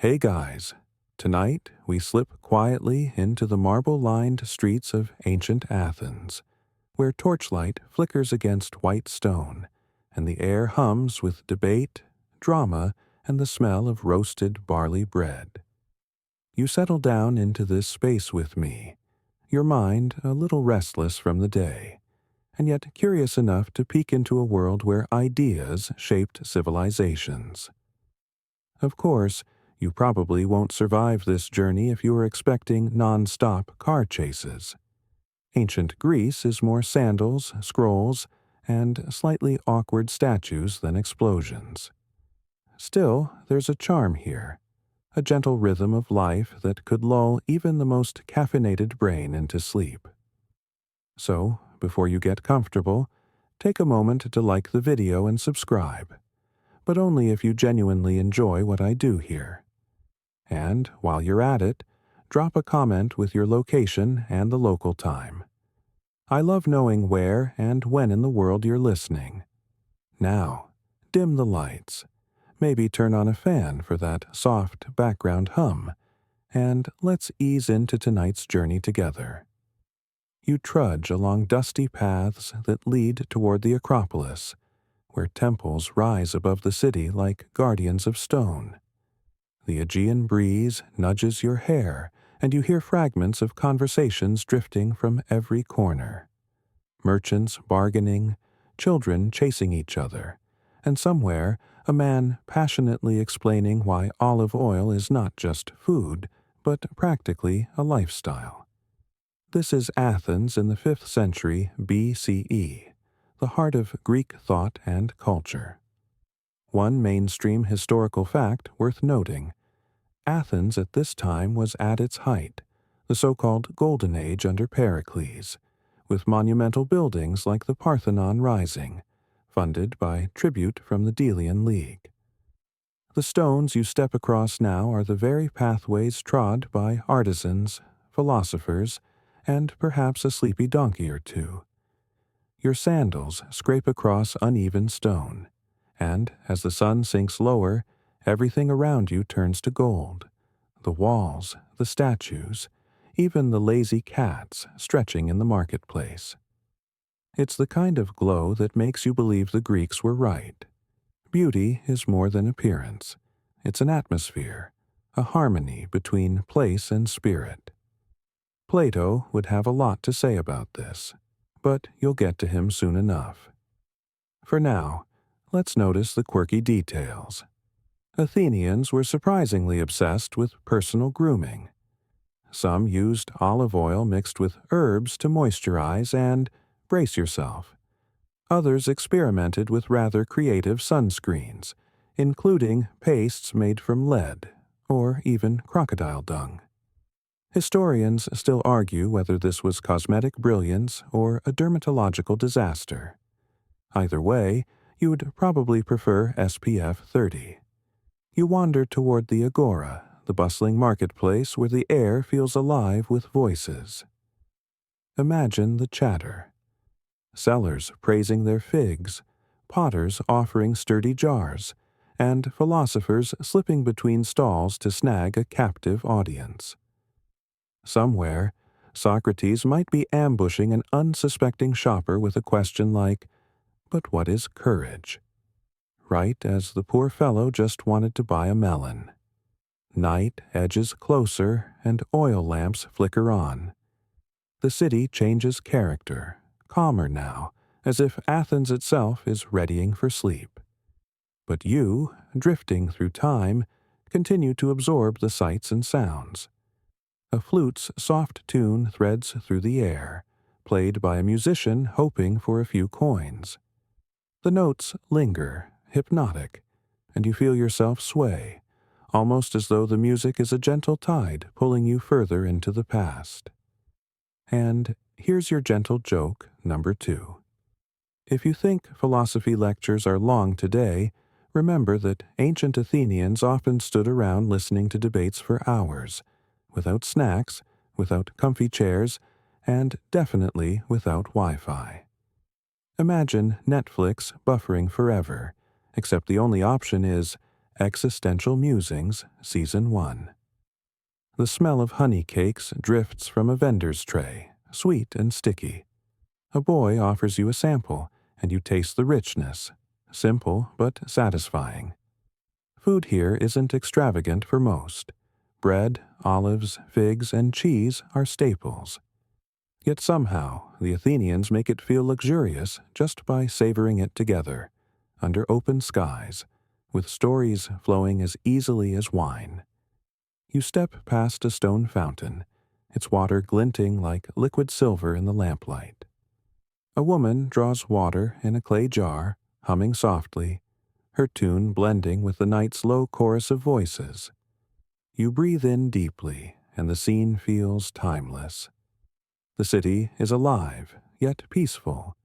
Hey guys, tonight we slip quietly into the marble-lined streets of ancient Athens, where torchlight flickers against white stone, and the air hums with debate, drama, and the smell of roasted barley bread. You settle down into this space with me, your mind a little restless from the day, and yet curious enough to peek into a world where ideas shaped civilizations. Of course, you probably won't survive this journey if you are expecting non-stop car chases. Ancient Greece is more sandals, scrolls, and slightly awkward statues than explosions. Still, there's a charm here, a gentle rhythm of life that could lull even the most caffeinated brain into sleep. So, before you get comfortable, take a moment to like the video and subscribe, but only if you genuinely enjoy what I do here. And, while you're at it, drop a comment with your location and the local time. I love knowing where and when in the world you're listening. Now, dim the lights. Maybe turn on a fan for that soft background hum, and let's ease into tonight's journey together. You trudge along dusty paths that lead toward the Acropolis, where temples rise above the city like guardians of stone. The Aegean breeze nudges your hair, and you hear fragments of conversations drifting from every corner. Merchants bargaining, children chasing each other, and somewhere a man passionately explaining why olive oil is not just food, but practically a lifestyle. This is Athens in the 5th century BCE, the heart of Greek thought and culture. One mainstream historical fact worth noting: Athens at this time was at its height, the so-called Golden Age under Pericles, with monumental buildings like the Parthenon rising, funded by tribute from the Delian League. The stones you step across now are the very pathways trod by artisans, philosophers, and perhaps a sleepy donkey or two. Your sandals scrape across uneven stone, and as the sun sinks lower, everything around you turns to gold. The walls, the statues, even the lazy cats stretching in the marketplace. It's the kind of glow that makes you believe the Greeks were right. Beauty is more than appearance. It's an atmosphere, a harmony between place and spirit. Plato would have a lot to say about this, but you'll get to him soon enough. For now, let's notice the quirky details. Athenians were surprisingly obsessed with personal grooming. Some used olive oil mixed with herbs to moisturize and, brace yourself. Others experimented with rather creative sunscreens, including pastes made from lead, or even crocodile dung. Historians still argue whether this was cosmetic brilliance or a dermatological disaster. Either way, you would probably prefer SPF 30. You wander toward the Agora, the bustling marketplace where the air feels alive with voices. Imagine the chatter. Sellers praising their figs, potters offering sturdy jars, and philosophers slipping between stalls to snag a captive audience. Somewhere, Socrates might be ambushing an unsuspecting shopper with a question like, "But what is courage?" Right as the poor fellow just wanted to buy a melon. Night edges closer and oil lamps flicker on. The city changes character, calmer now, as if Athens itself is readying for sleep. But you, drifting through time, continue to absorb the sights and sounds. A flute's soft tune threads through the air, played by a musician hoping for a few coins. The notes linger, hypnotic, and you feel yourself sway, almost as though the music is a gentle tide pulling you further into the past. And here's your gentle joke number 2. If you think philosophy lectures are long today, remember that ancient Athenians often stood around listening to debates for hours, without snacks, without comfy chairs, and definitely without Wi-Fi. Imagine Netflix buffering forever, except the only option is Existential Musings, Season 1. The smell of honey cakes drifts from a vendor's tray, sweet and sticky. A boy offers you a sample, and you taste the richness, simple but satisfying. Food here isn't extravagant for most. Bread, olives, figs, and cheese are staples. Yet somehow, the Athenians make it feel luxurious just by savoring it together, under open skies, with stories flowing as easily as wine. You step past a stone fountain, its water glinting like liquid silver in the lamplight. A woman draws water in a clay jar, humming softly, her tune blending with the night's low chorus of voices. You breathe in deeply, and the scene feels timeless. The city is alive, yet peaceful,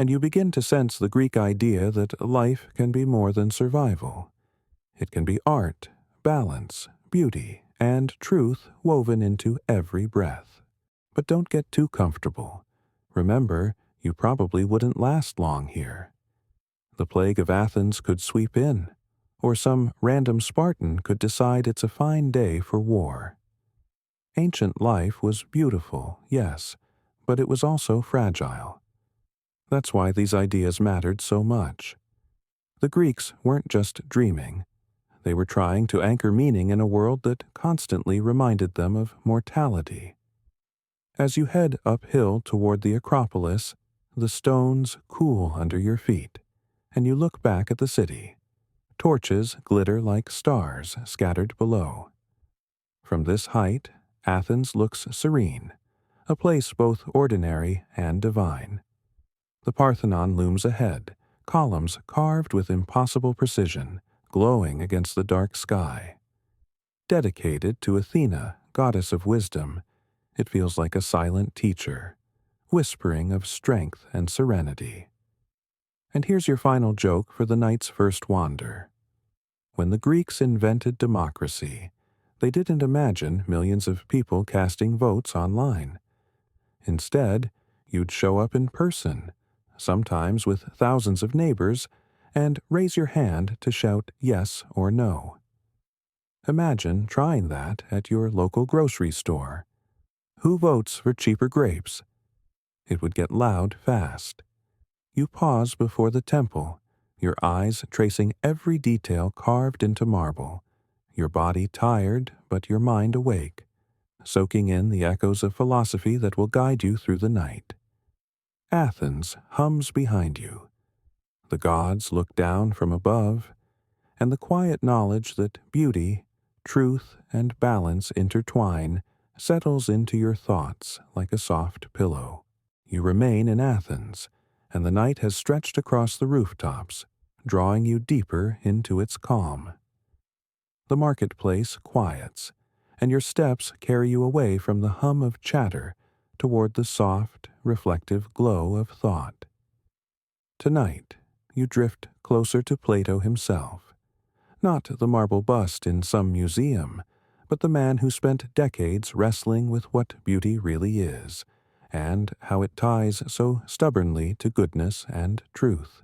and you begin to sense the Greek idea that life can be more than survival. It can be art, balance, beauty, and truth woven into every breath. But don't get too comfortable. Remember, you probably wouldn't last long here. The plague of Athens could sweep in, or some random Spartan could decide it's a fine day for war. Ancient life was beautiful, yes, but it was also fragile. That's why these ideas mattered so much. The Greeks weren't just dreaming. They were trying to anchor meaning in a world that constantly reminded them of mortality. As you head uphill toward the Acropolis, the stones cool under your feet, and you look back at the city. Torches glitter like stars scattered below. From this height, Athens looks serene, a place both ordinary and divine. The Parthenon looms ahead, columns carved with impossible precision, glowing against the dark sky. Dedicated to Athena, goddess of wisdom, it feels like a silent teacher, whispering of strength and serenity. And here's your final joke for the night's first wander. When the Greeks invented democracy, they didn't imagine millions of people casting votes online. Instead, you'd show up in person, sometimes with thousands of neighbors, and raise your hand to shout yes or no. Imagine trying that at your local grocery store. Who votes for cheaper grapes? It would get loud fast. You pause before the temple, your eyes tracing every detail carved into marble, your body tired but your mind awake, soaking in the echoes of philosophy that will guide you through the night. Athens hums behind you. The gods look down from above, and the quiet knowledge that beauty, truth, and balance intertwine settles into your thoughts like a soft pillow. You remain in Athens, and the night has stretched across the rooftops, drawing you deeper into its calm. The marketplace quiets, and your steps carry you away from the hum of chatter toward the soft, reflective glow of thought. Tonight, you drift closer to Plato himself, not the marble bust in some museum, but the man who spent decades wrestling with what beauty really is, and how it ties so stubbornly to goodness and truth.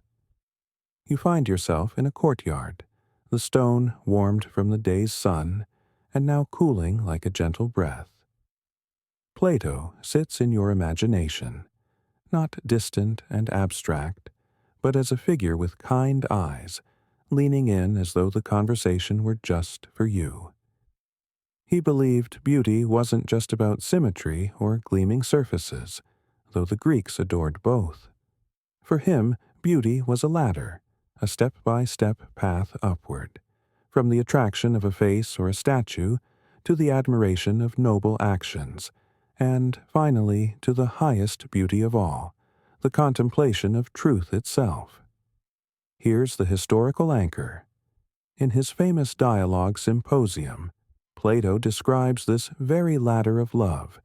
You find yourself in a courtyard, the stone warmed from the day's sun, and now cooling like a gentle breath. Plato sits in your imagination, not distant and abstract, but as a figure with kind eyes, leaning in as though the conversation were just for you. He believed beauty wasn't just about symmetry or gleaming surfaces, though the Greeks adored both. For him, beauty was a ladder, a step-by-step path upward, from the attraction of a face or a statue to the admiration of noble actions, and finally to the highest beauty of all, the contemplation of truth itself. Here's the historical anchor. In his famous dialogue Symposium, Plato describes this very ladder of love,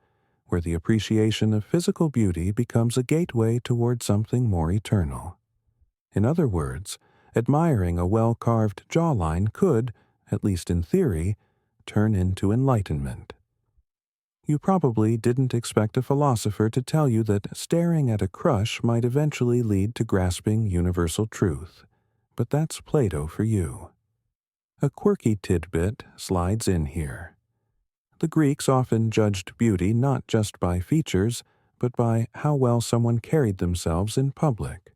where the appreciation of physical beauty becomes a gateway toward something more eternal. In other words, admiring a well-carved jawline could, at least in theory, turn into enlightenment. You probably didn't expect a philosopher to tell you that staring at a crush might eventually lead to grasping universal truth, but that's Plato for you. A quirky tidbit slides in here. The Greeks often judged beauty not just by features, but by how well someone carried themselves in public.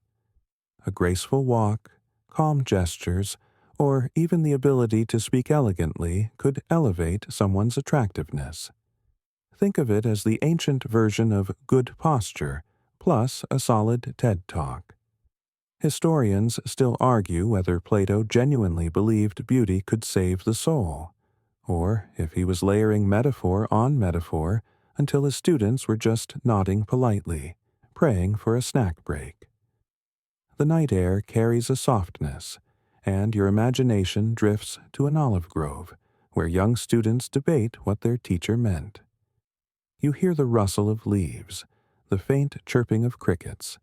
A graceful walk, calm gestures, or even the ability to speak elegantly could elevate someone's attractiveness. Think of it as the ancient version of good posture, plus a solid TED Talk. Historians still argue whether Plato genuinely believed beauty could save the soul, or if he was layering metaphor on metaphor until his students were just nodding politely, praying for a snack break. The night air carries a softness, and your imagination drifts to an olive grove, where young students debate what their teacher meant. You hear the rustle of leaves, the faint chirping of crickets,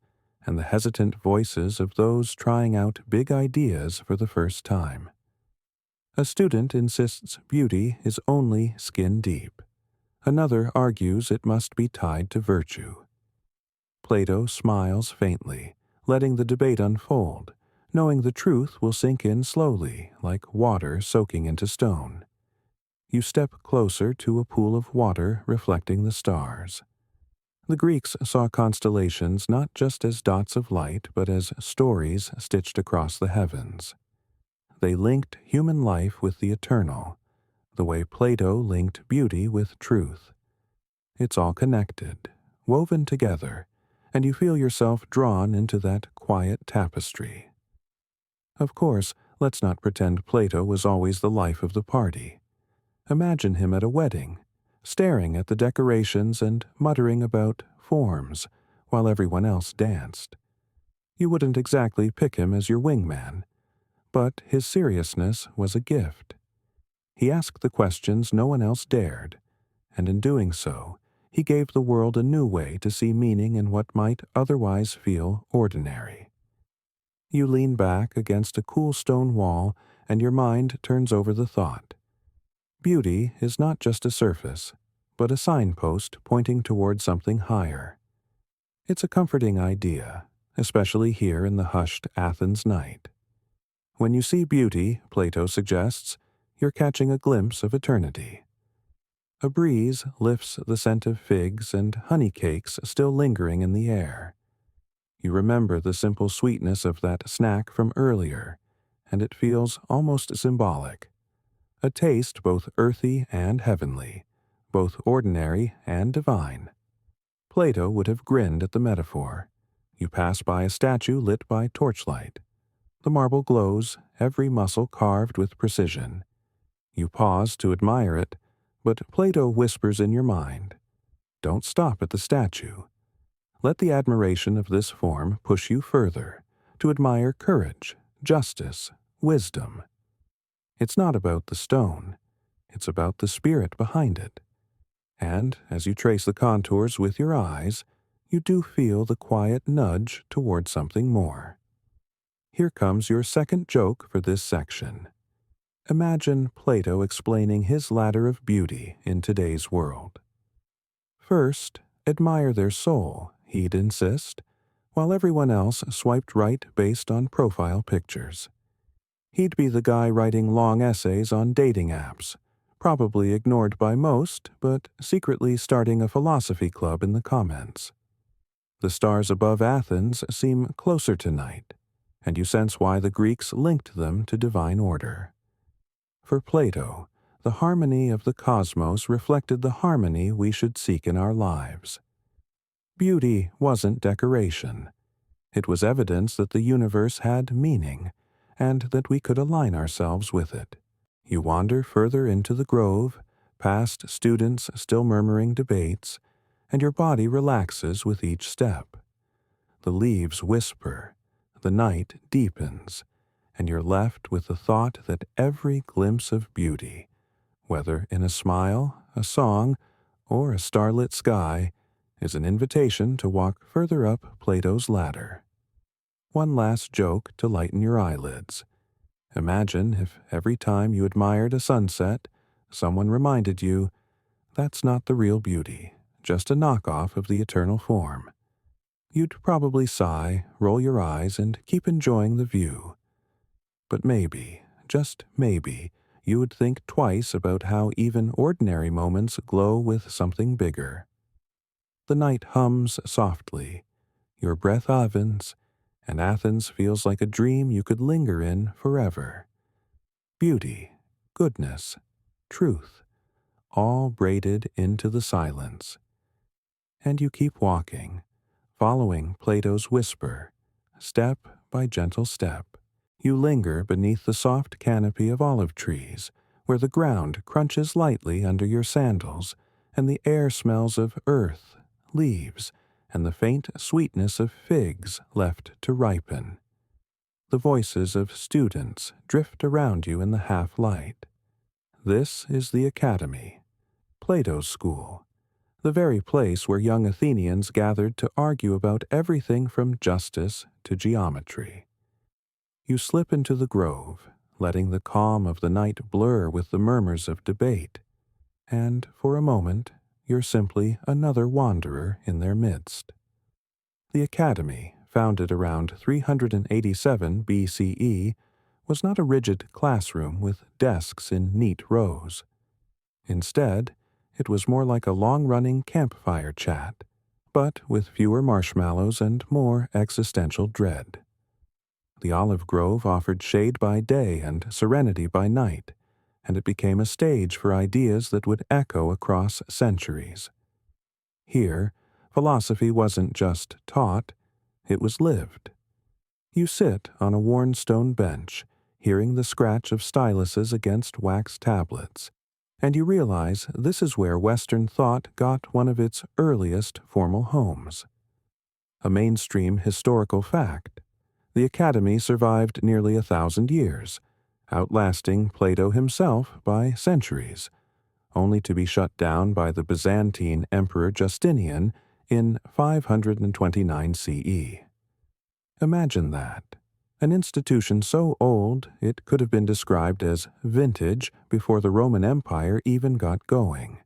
and the hesitant voices of those trying out big ideas for the first time. A student insists beauty is only skin deep. Another argues it must be tied to virtue. Plato smiles faintly, letting the debate unfold, knowing the truth will sink in slowly, like water soaking into stone. You step closer to a pool of water reflecting the stars. The Greeks saw constellations not just as dots of light, but as stories stitched across the heavens. They linked human life with the eternal, the way Plato linked beauty with truth. It's all connected, woven together, and you feel yourself drawn into that quiet tapestry. Of course, let's not pretend Plato was always the life of the party. Imagine him at a wedding, staring at the decorations and muttering about forms while everyone else danced. You wouldn't exactly pick him as your wingman, but his seriousness was a gift. He asked the questions no one else dared, and in doing so, he gave the world a new way to see meaning in what might otherwise feel ordinary. You lean back against a cool stone wall, and your mind turns over the thought. Beauty is not just a surface, but a signpost pointing toward something higher. It's a comforting idea, especially here in the hushed Athens night. When you see beauty, Plato suggests, you're catching a glimpse of eternity. A breeze lifts the scent of figs and honey cakes still lingering in the air. You remember the simple sweetness of that snack from earlier, and it feels almost symbolic. A taste both earthy and heavenly, both ordinary and divine. Plato would have grinned at the metaphor. You pass by a statue lit by torchlight. The marble glows, every muscle carved with precision. You pause to admire it, but Plato whispers in your mind, "Don't stop at the statue. Let the admiration of this form push you further, to admire courage, justice, wisdom." It's not about the stone, it's about the spirit behind it. And as you trace the contours with your eyes, you do feel the quiet nudge toward something more. Here comes your second joke for this section. Imagine Plato explaining his ladder of beauty in today's world. First, admire their soul, he'd insist, while everyone else swiped right based on profile pictures. He'd be the guy writing long essays on dating apps, probably ignored by most, but secretly starting a philosophy club in the comments. The stars above Athens seem closer tonight, and you sense why the Greeks linked them to divine order. For Plato, the harmony of the cosmos reflected the harmony we should seek in our lives. Beauty wasn't decoration. It was evidence that the universe had meaning, and that we could align ourselves with it. You wander further into the grove, past students still murmuring debates, and your body relaxes with each step. The leaves whisper, the night deepens, and you're left with the thought that every glimpse of beauty, whether in a smile, a song, or a starlit sky, is an invitation to walk further up Plato's ladder. One last joke to lighten your eyelids. Imagine if every time you admired a sunset, someone reminded you, that's not the real beauty, just a knockoff of the eternal form. You'd probably sigh, roll your eyes, and keep enjoying the view. But maybe, just maybe, you would think twice about how even ordinary moments glow with something bigger. The night hums softly, your breath ovens, and Athens feels like a dream you could linger in forever. Beauty, goodness, truth, all braided into the silence. And you keep walking, following Plato's whisper, step by gentle step. You linger beneath the soft canopy of olive trees, where the ground crunches lightly under your sandals, and the air smells of earth, leaves, and the faint sweetness of figs left to ripen. The voices of students drift around you in the half-light. This is the Academy, Plato's school, the very place where young Athenians gathered to argue about everything from justice to geometry. You slip into the grove, letting the calm of the night blur with the murmurs of debate, and for a moment you're simply another wanderer in their midst. The Academy, founded around 387 BCE, was not a rigid classroom with desks in neat rows. Instead, it was more like a long-running campfire chat, but with fewer marshmallows and more existential dread. The olive grove offered shade by day and serenity by night, and it became a stage for ideas that would echo across centuries. Here, philosophy wasn't just taught, it was lived. You sit on a worn stone bench, hearing the scratch of styluses against wax tablets, and you realize this is where Western thought got one of its earliest formal homes. A mainstream historical fact. The Academy survived nearly 1,000 years, outlasting Plato himself by centuries, only to be shut down by the Byzantine Emperor Justinian in 529 CE. Imagine that. An institution so old it could have been described as vintage before the Roman Empire even got going.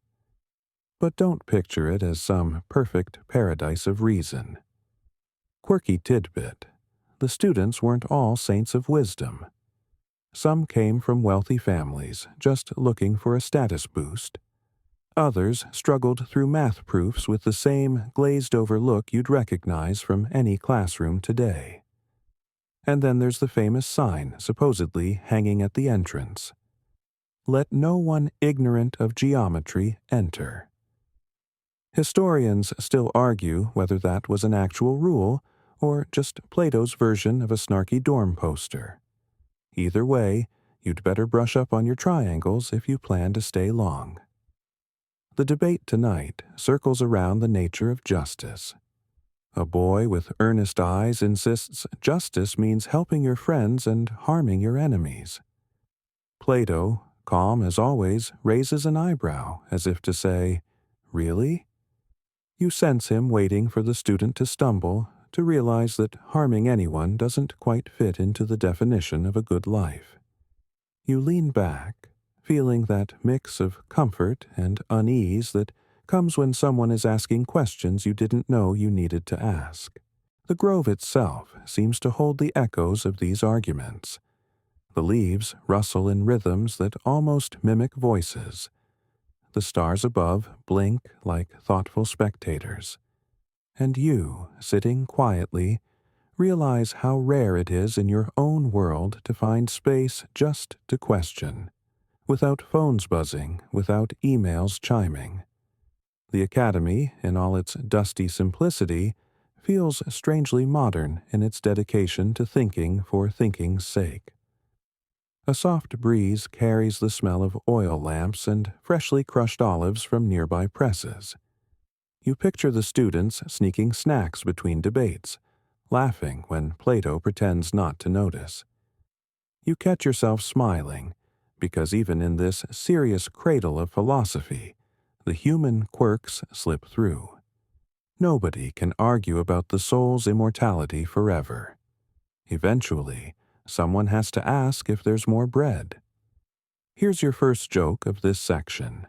But don't picture it as some perfect paradise of reason. Quirky tidbit. The students weren't all saints of wisdom. Some came from wealthy families, just looking for a status boost. Others struggled through math proofs with the same glazed-over look you'd recognize from any classroom today. And then there's the famous sign supposedly hanging at the entrance. Let no one ignorant of geometry enter. Historians still argue whether that was an actual rule or just Plato's version of a snarky dorm poster. Either way, you'd better brush up on your triangles if you plan to stay long. The debate tonight circles around the nature of justice. A boy with earnest eyes insists justice means helping your friends and harming your enemies. Plato, calm as always, raises an eyebrow as if to say, "Really?" You sense him waiting for the student to stumble, to realize that harming anyone doesn't quite fit into the definition of a good life. You lean back, feeling that mix of comfort and unease that comes when someone is asking questions you didn't know you needed to ask. The grove itself seems to hold the echoes of these arguments. The leaves rustle in rhythms that almost mimic voices. The stars above blink like thoughtful spectators. And you, sitting quietly, realize how rare it is in your own world to find space just to question, without phones buzzing, without emails chiming. The Academy, in all its dusty simplicity, feels strangely modern in its dedication to thinking for thinking's sake. A soft breeze carries the smell of oil lamps and freshly crushed olives from nearby presses. You picture the students sneaking snacks between debates, laughing when Plato pretends not to notice. You catch yourself smiling, because even in this serious cradle of philosophy, the human quirks slip through. Nobody can argue about the soul's immortality forever. Eventually, someone has to ask if there's more bread. Here's your first joke of this section.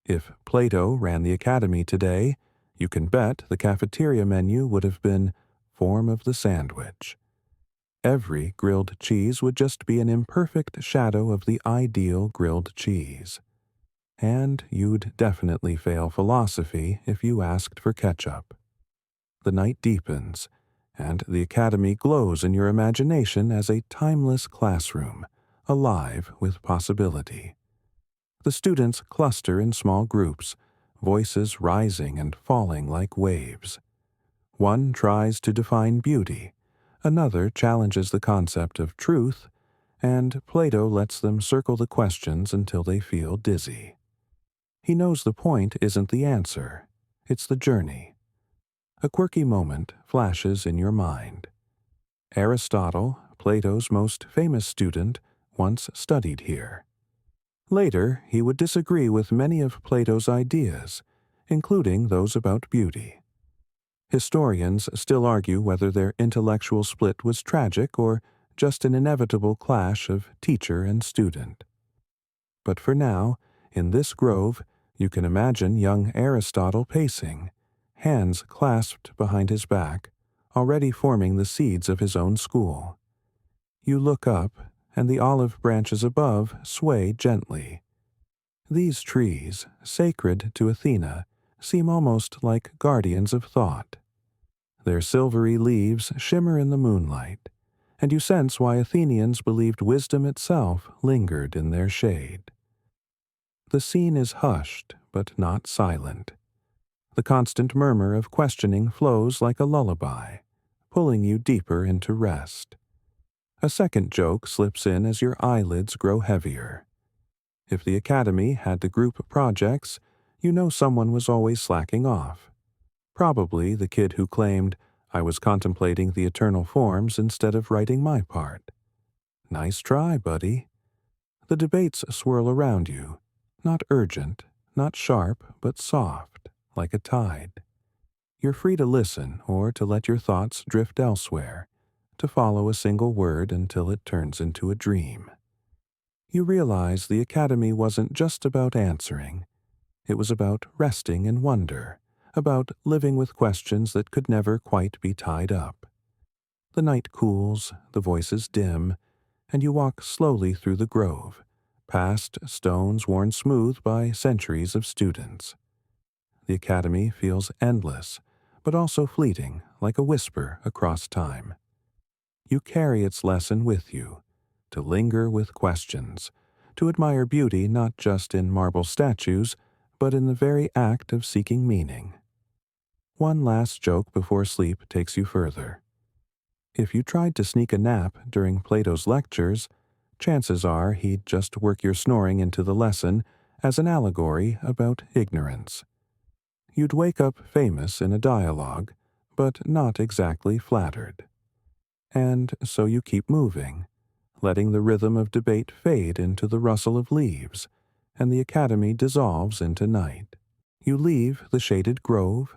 If Plato ran the Academy today, you can bet the cafeteria menu would have been form of the sandwich. Every grilled cheese would just be an imperfect shadow of the ideal grilled cheese. And you'd definitely fail philosophy if you asked for ketchup. The night deepens, and the academy glows in your imagination as a timeless classroom, alive with possibility. The students cluster in small groups, voices rising and falling like waves. One tries to define beauty, another challenges the concept of truth, and Plato lets them circle the questions until they feel dizzy. He knows the point isn't the answer, it's the journey. A quirky moment flashes in your mind. Aristotle, Plato's most famous student, once studied here. Later, he would disagree with many of Plato's ideas, including those about beauty. Historians still argue whether their intellectual split was tragic or just an inevitable clash of teacher and student. But for now, in this grove, you can imagine young Aristotle pacing, hands clasped behind his back, already forming the seeds of his own school. You look up, and the olive branches above sway gently. These trees, sacred to Athena, seem almost like guardians of thought. Their silvery leaves shimmer in the moonlight, and you sense why Athenians believed wisdom itself lingered in their shade. The scene is hushed, but not silent. The constant murmur of questioning flows like a lullaby, pulling you deeper into rest. A second joke slips in as your eyelids grow heavier. If the academy had to group projects, you know someone was always slacking off. Probably the kid who claimed, "I was contemplating the eternal forms instead of writing my part." Nice try, buddy. The debates swirl around you, not urgent, not sharp, but soft, like a tide. You're free to listen or to let your thoughts drift elsewhere, to follow a single word until it turns into a dream. You realize the academy wasn't just about answering. It was about resting in wonder, about living with questions that could never quite be tied up. The night cools, the voices dim, and you walk slowly through the grove, past stones worn smooth by centuries of students. The academy feels endless, but also fleeting, like a whisper across time. You carry its lesson with you, to linger with questions, to admire beauty not just in marble statues, but in the very act of seeking meaning. One last joke before sleep takes you further. If you tried to sneak a nap during Plato's lectures, chances are he'd just work your snoring into the lesson as an allegory about ignorance. You'd wake up famous in a dialogue, but not exactly flattered. And so you keep moving, letting the rhythm of debate fade into the rustle of leaves, and the academy dissolves into night. You leave the shaded grove,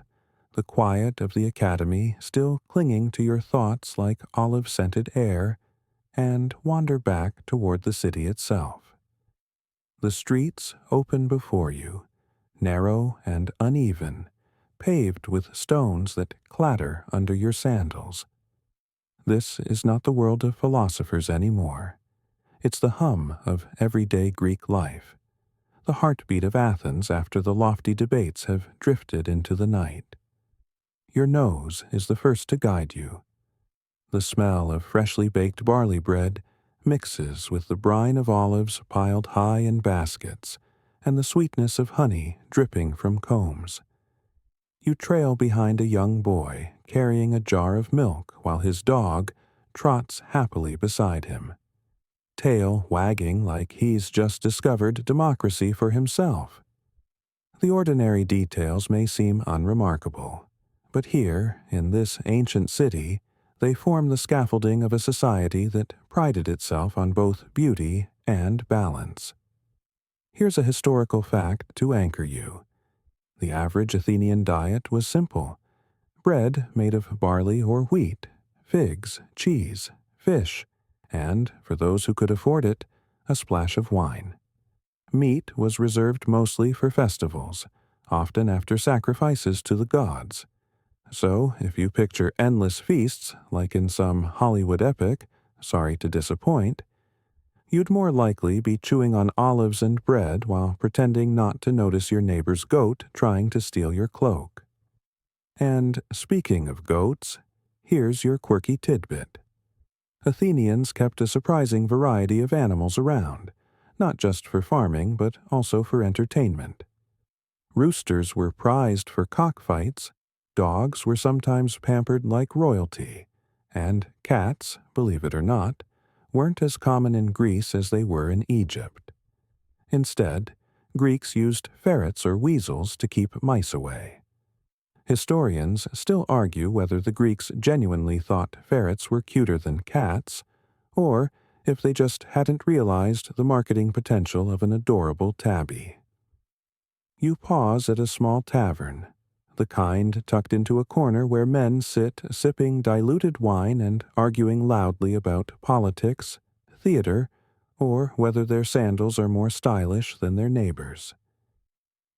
the quiet of the academy still clinging to your thoughts like olive-scented air, and wander back toward the city itself. The streets open before you, narrow and uneven, paved with stones that clatter under your sandals. This is not the world of philosophers anymore. It's the hum of everyday Greek life, the heartbeat of Athens after the lofty debates have drifted into the night. Your nose is the first to guide you. The smell of freshly baked barley bread mixes with the brine of olives piled high in baskets and the sweetness of honey dripping from combs. You trail behind a young boy carrying a jar of milk while his dog trots happily beside him, tail wagging like he's just discovered democracy for himself. The ordinary details may seem unremarkable, but here, in this ancient city, they form the scaffolding of a society that prided itself on both beauty and balance. Here's a historical fact to anchor you. The average Athenian diet was simple: bread made of barley or wheat, figs, cheese, fish, and, for those who could afford it, a splash of wine. Meat was reserved mostly for festivals, often after sacrifices to the gods. So, if you picture endless feasts, like in some Hollywood epic, sorry to disappoint, you'd more likely be chewing on olives and bread while pretending not to notice your neighbor's goat trying to steal your cloak. And speaking of goats, here's your quirky tidbit. Athenians kept a surprising variety of animals around, not just for farming but also for entertainment. Roosters were prized for cockfights, dogs were sometimes pampered like royalty, and cats, believe it or not, weren't as common in Greece as they were in Egypt. Instead, Greeks used ferrets or weasels to keep mice away. Historians still argue whether the Greeks genuinely thought ferrets were cuter than cats, or if they just hadn't realized the marketing potential of an adorable tabby. You pause at a small tavern, the kind tucked into a corner where men sit sipping diluted wine and arguing loudly about politics, theater, or whether their sandals are more stylish than their neighbors.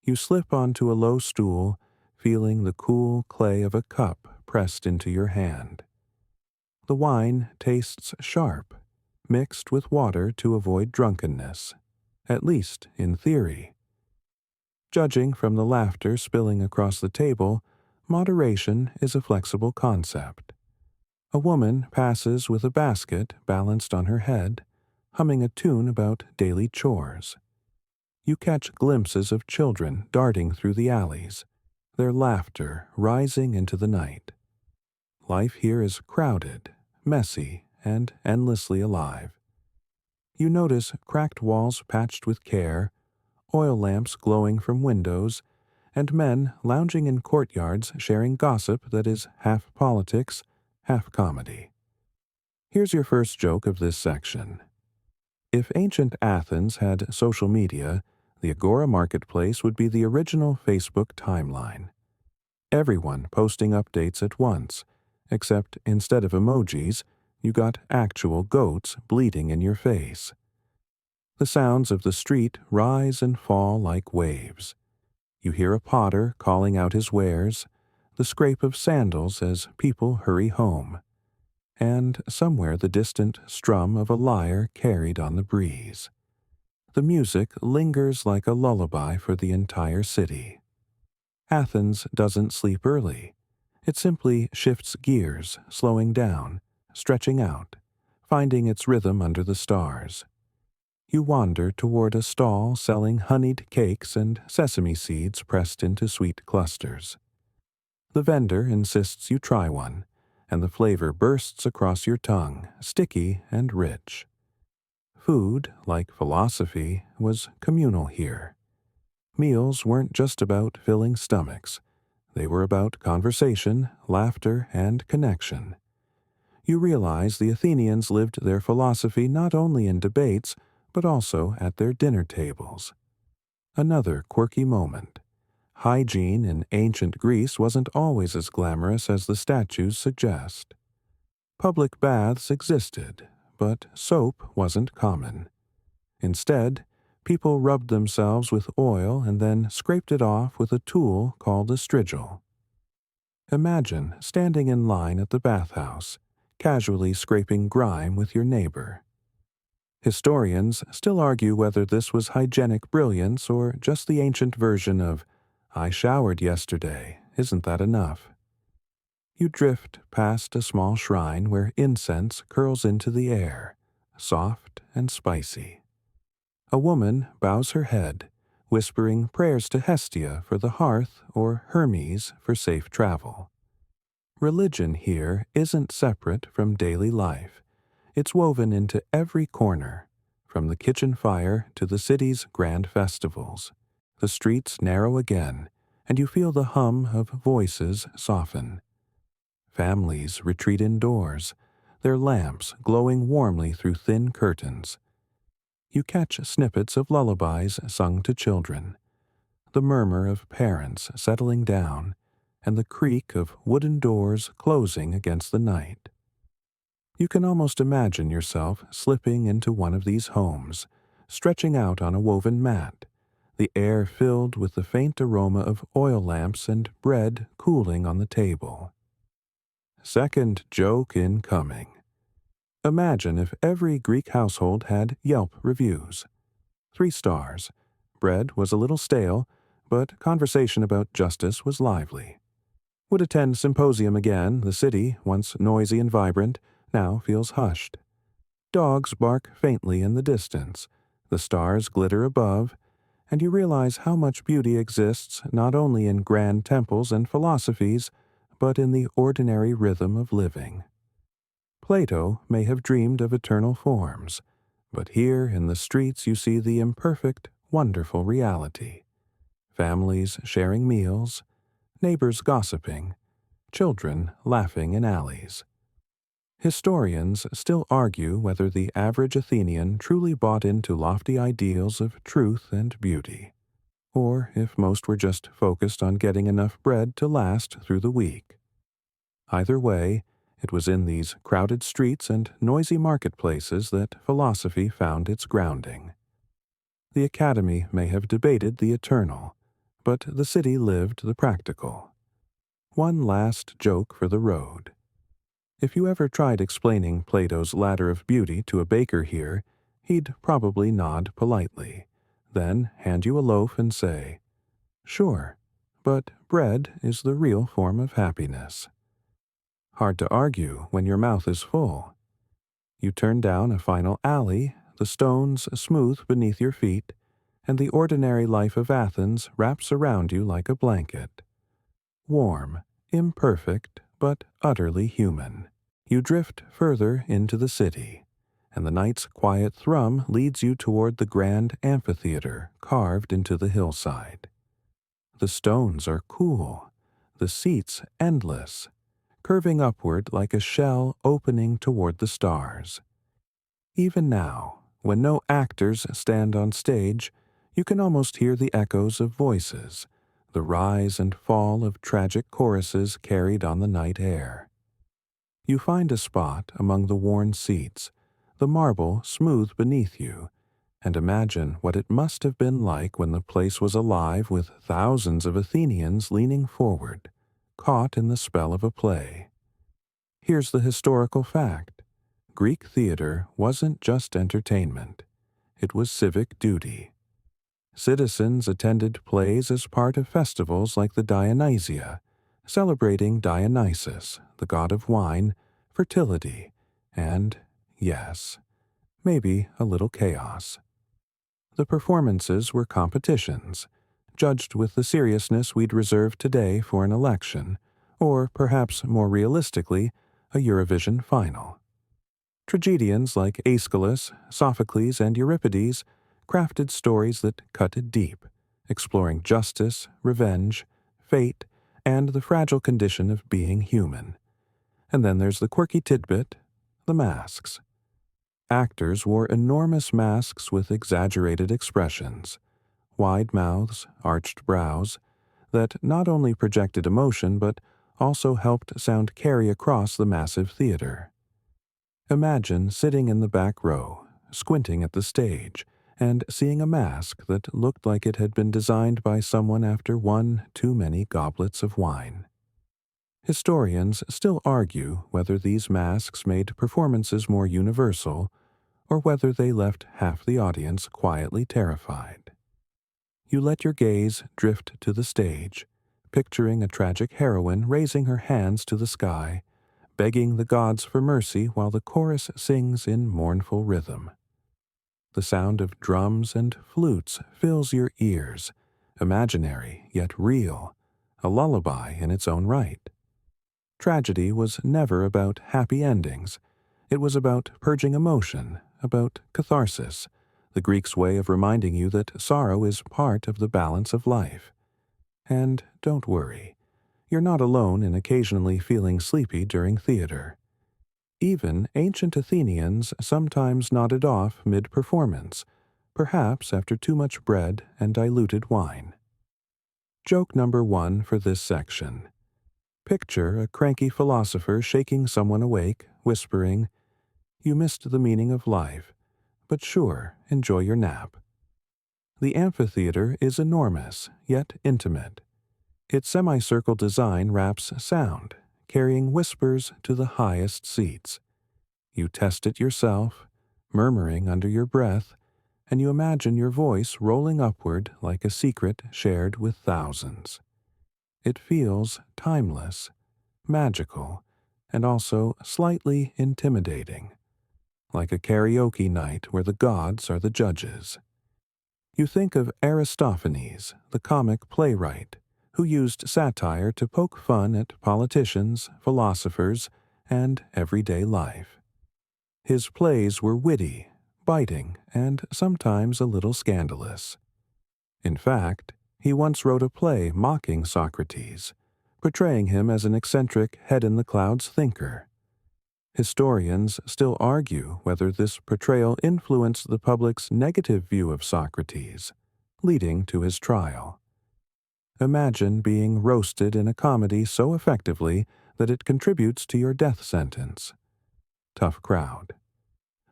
You slip onto a low stool, feeling the cool clay of a cup pressed into your hand. The wine tastes sharp, mixed with water to avoid drunkenness, at least in theory. Judging from the laughter spilling across the table, moderation is a flexible concept. A woman passes with a basket balanced on her head, humming a tune about daily chores. You catch glimpses of children darting through the alleys, their laughter rising into the night. Life here is crowded, messy, and endlessly alive. You notice cracked walls patched with care, oil lamps glowing from windows, and men lounging in courtyards sharing gossip that is half politics, half comedy. Here's your first joke of this section. If ancient Athens had social media, the Agora marketplace would be the original Facebook timeline. Everyone posting updates at once, except instead of emojis, you got actual goats bleating in your face. The sounds of the street rise and fall like waves. You hear a potter calling out his wares, the scrape of sandals as people hurry home, and somewhere the distant strum of a lyre carried on the breeze. The music lingers like a lullaby for the entire city. Athens doesn't sleep early. It simply shifts gears, slowing down, stretching out, finding its rhythm under the stars. You wander toward a stall selling honeyed cakes and sesame seeds pressed into sweet clusters. The vendor insists you try one, and the flavor bursts across your tongue, sticky and rich. Food, like philosophy, was communal here. Meals weren't just about filling stomachs. They were about conversation, laughter, and connection. You realize the Athenians lived their philosophy not only in debates, but also at their dinner tables. Another quirky moment. Hygiene in ancient Greece wasn't always as glamorous as the statues suggest. Public baths existed, but soap wasn't common. Instead, people rubbed themselves with oil and then scraped it off with a tool called a strigil. Imagine standing in line at the bathhouse, casually scraping grime with your neighbor. Historians still argue whether this was hygienic brilliance or just the ancient version of, "I showered yesterday, isn't that enough?" You drift past a small shrine where incense curls into the air, soft and spicy. A woman bows her head, whispering prayers to Hestia for the hearth or Hermes for safe travel. Religion here isn't separate from daily life. It's woven into every corner, from the kitchen fire to the city's grand festivals. The streets narrow again, and you feel the hum of voices soften. Families retreat indoors, their lamps glowing warmly through thin curtains. You catch snippets of lullabies sung to children, the murmur of parents settling down, and the creak of wooden doors closing against the night. You can almost imagine yourself slipping into one of these homes, stretching out on a woven mat, the air filled with the faint aroma of oil lamps and bread cooling on the table. Second joke incoming. Imagine if every Greek household had Yelp reviews. 3 stars. Bread was a little stale, but conversation about justice was lively. Would attend symposium again. The city, once noisy and vibrant, now feels hushed. Dogs bark faintly in the distance. The stars glitter above, and you realize how much beauty exists not only in grand temples and philosophies, but in the ordinary rhythm of living. Plato may have dreamed of eternal forms, but here in the streets you see the imperfect, wonderful reality. Families sharing meals, neighbors gossiping, children laughing in alleys. Historians still argue whether the average Athenian truly bought into lofty ideals of truth and beauty, or if most were just focused on getting enough bread to last through the week. Either way, it was in these crowded streets and noisy marketplaces that philosophy found its grounding. The academy may have debated the eternal, but the city lived the practical. One last joke for the road. If you ever tried explaining Plato's ladder of beauty to a baker here, he'd probably nod politely, then hand you a loaf and say, "Sure, but bread is the real form of happiness." Hard to argue when your mouth is full. You turn down a final alley, the stones smooth beneath your feet, and the ordinary life of Athens wraps around you like a blanket. Warm, imperfect, but utterly human. You drift further into the city, and the night's quiet thrum leads you toward the grand amphitheater carved into the hillside. The stones are cool, the seats endless, curving upward like a shell opening toward the stars. Even now, when no actors stand on stage, you can almost hear the echoes of voices, the rise and fall of tragic choruses carried on the night air. You find a spot among the worn seats, the marble smooth beneath you, and imagine what it must have been like when the place was alive with thousands of Athenians leaning forward, caught in the spell of a play. Here's the historical fact. Greek theater wasn't just entertainment. It was civic duty. Citizens attended plays as part of festivals like the Dionysia, celebrating Dionysus, the god of wine, fertility, and, yes, maybe a little chaos. The performances were competitions, judged with the seriousness we'd reserve today for an election, or perhaps more realistically, a Eurovision final. Tragedians like Aeschylus, Sophocles, and Euripides crafted stories that cut deep, exploring justice, revenge, fate, and the fragile condition of being human. And then there's the quirky tidbit, the masks. Actors wore enormous masks with exaggerated expressions, wide mouths, arched brows, that not only projected emotion but also helped sound carry across the massive theater. Imagine sitting in the back row, squinting at the stage, and seeing a mask that looked like it had been designed by someone after one too many goblets of wine. Historians still argue whether these masks made performances more universal or whether they left half the audience quietly terrified. You let your gaze drift to the stage, picturing a tragic heroine raising her hands to the sky, begging the gods for mercy while the chorus sings in mournful rhythm. The sound of drums and flutes fills your ears, imaginary yet real, a lullaby in its own right. Tragedy was never about happy endings. It was about purging emotion, about catharsis, the Greeks' way of reminding you that sorrow is part of the balance of life. And don't worry, you're not alone in occasionally feeling sleepy during theater. Even ancient Athenians sometimes nodded off mid-performance, perhaps after too much bread and diluted wine. Joke number 1 for this section. Picture a cranky philosopher shaking someone awake, whispering, "You missed the meaning of life, but sure, enjoy your nap." The amphitheater is enormous, yet intimate. Its semicircle design wraps sound, carrying whispers to the highest seats. You test it yourself, murmuring under your breath, and you imagine your voice rolling upward like a secret shared with thousands. It feels timeless, magical, and also slightly intimidating, like a karaoke night where the gods are the judges. You think of Aristophanes, the comic playwright, who used satire to poke fun at politicians, philosophers, and everyday life. His plays were witty, biting, and sometimes a little scandalous. In fact, he once wrote a play mocking Socrates, portraying him as an eccentric head-in-the-clouds thinker. Historians still argue whether this portrayal influenced the public's negative view of Socrates, leading to his trial. Imagine being roasted in a comedy so effectively that it contributes to your death sentence. Tough crowd.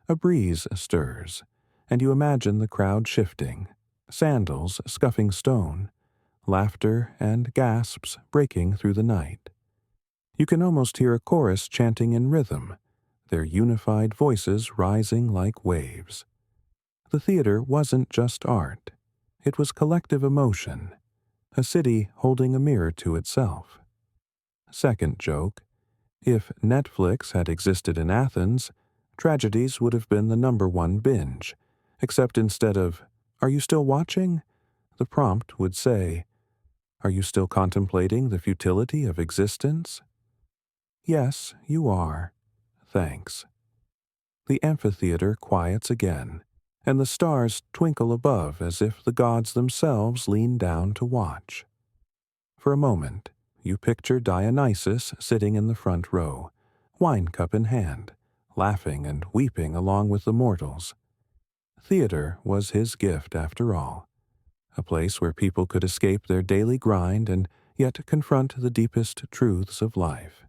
A breeze stirs, and you imagine the crowd shifting, sandals scuffing stone, laughter and gasps breaking through the night. You can almost hear a chorus chanting in rhythm, their unified voices rising like waves. The theater wasn't just art. It was collective emotion, a city holding a mirror to itself. Second joke, if Netflix had existed in Athens, tragedies would have been the #1 binge, except instead of, "Are you still watching?" the prompt would say, "Are you still contemplating the futility of existence?" Yes, you are. Thanks. The amphitheater quiets again, and the stars twinkle above as if the gods themselves lean down to watch. For a moment, you picture Dionysus sitting in the front row, wine cup in hand, laughing and weeping along with the mortals. Theater was his gift after all, a place where people could escape their daily grind and yet confront the deepest truths of life.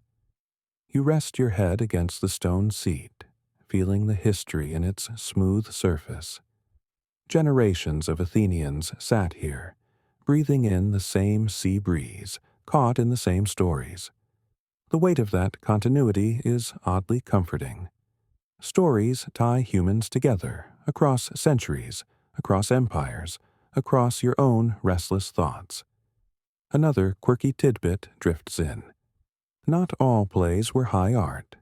You rest your head against the stone seat, feeling the history in its smooth surface. Generations of Athenians sat here, breathing in the same sea breeze, caught in the same stories. The weight of that continuity is oddly comforting. Stories tie humans together, across centuries, across empires, across your own restless thoughts. Another quirky tidbit drifts in. Not all plays were high art.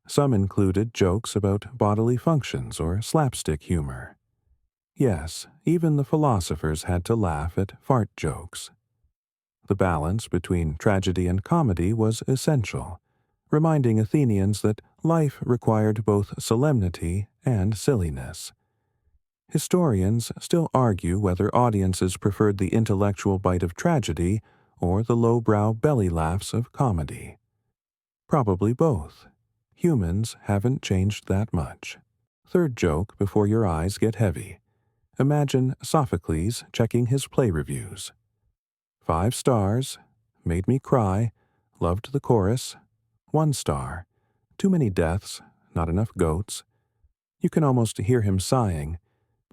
Some included jokes about bodily functions or slapstick humor. Yes, even the philosophers had to laugh at fart jokes. The balance between tragedy and comedy was essential, reminding Athenians that life required both solemnity and silliness. Historians still argue whether audiences preferred the intellectual bite of tragedy or the lowbrow belly laughs of comedy. Probably both. Humans haven't changed that much. Third joke before your eyes get heavy. Imagine Sophocles checking his play reviews. 5 stars, made me cry, loved the chorus. 1 star, too many deaths, not enough goats. You can almost hear him sighing.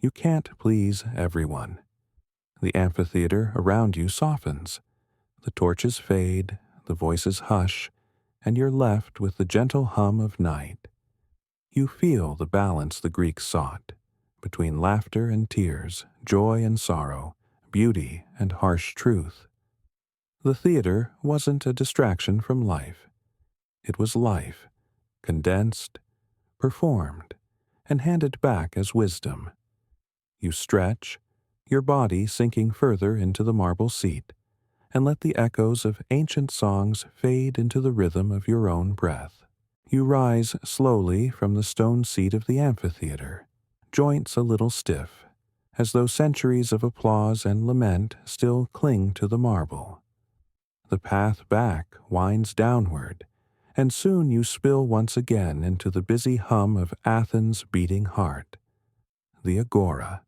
You can't please everyone. The amphitheater around you softens. The torches fade, the voices hush, and you're left with the gentle hum of night. You feel the balance the Greeks sought, between laughter and tears, joy and sorrow, beauty and harsh truth. The theater wasn't a distraction from life. It was life, condensed, performed, and handed back as wisdom. You stretch, your body sinking further into the marble seat, and let the echoes of ancient songs fade into the rhythm of your own breath. You rise slowly from the stone seat of the amphitheater, joints a little stiff, as though centuries of applause and lament still cling to the marble. The path back winds downward, and soon you spill once again into the busy hum of Athens' beating heart. The Agora.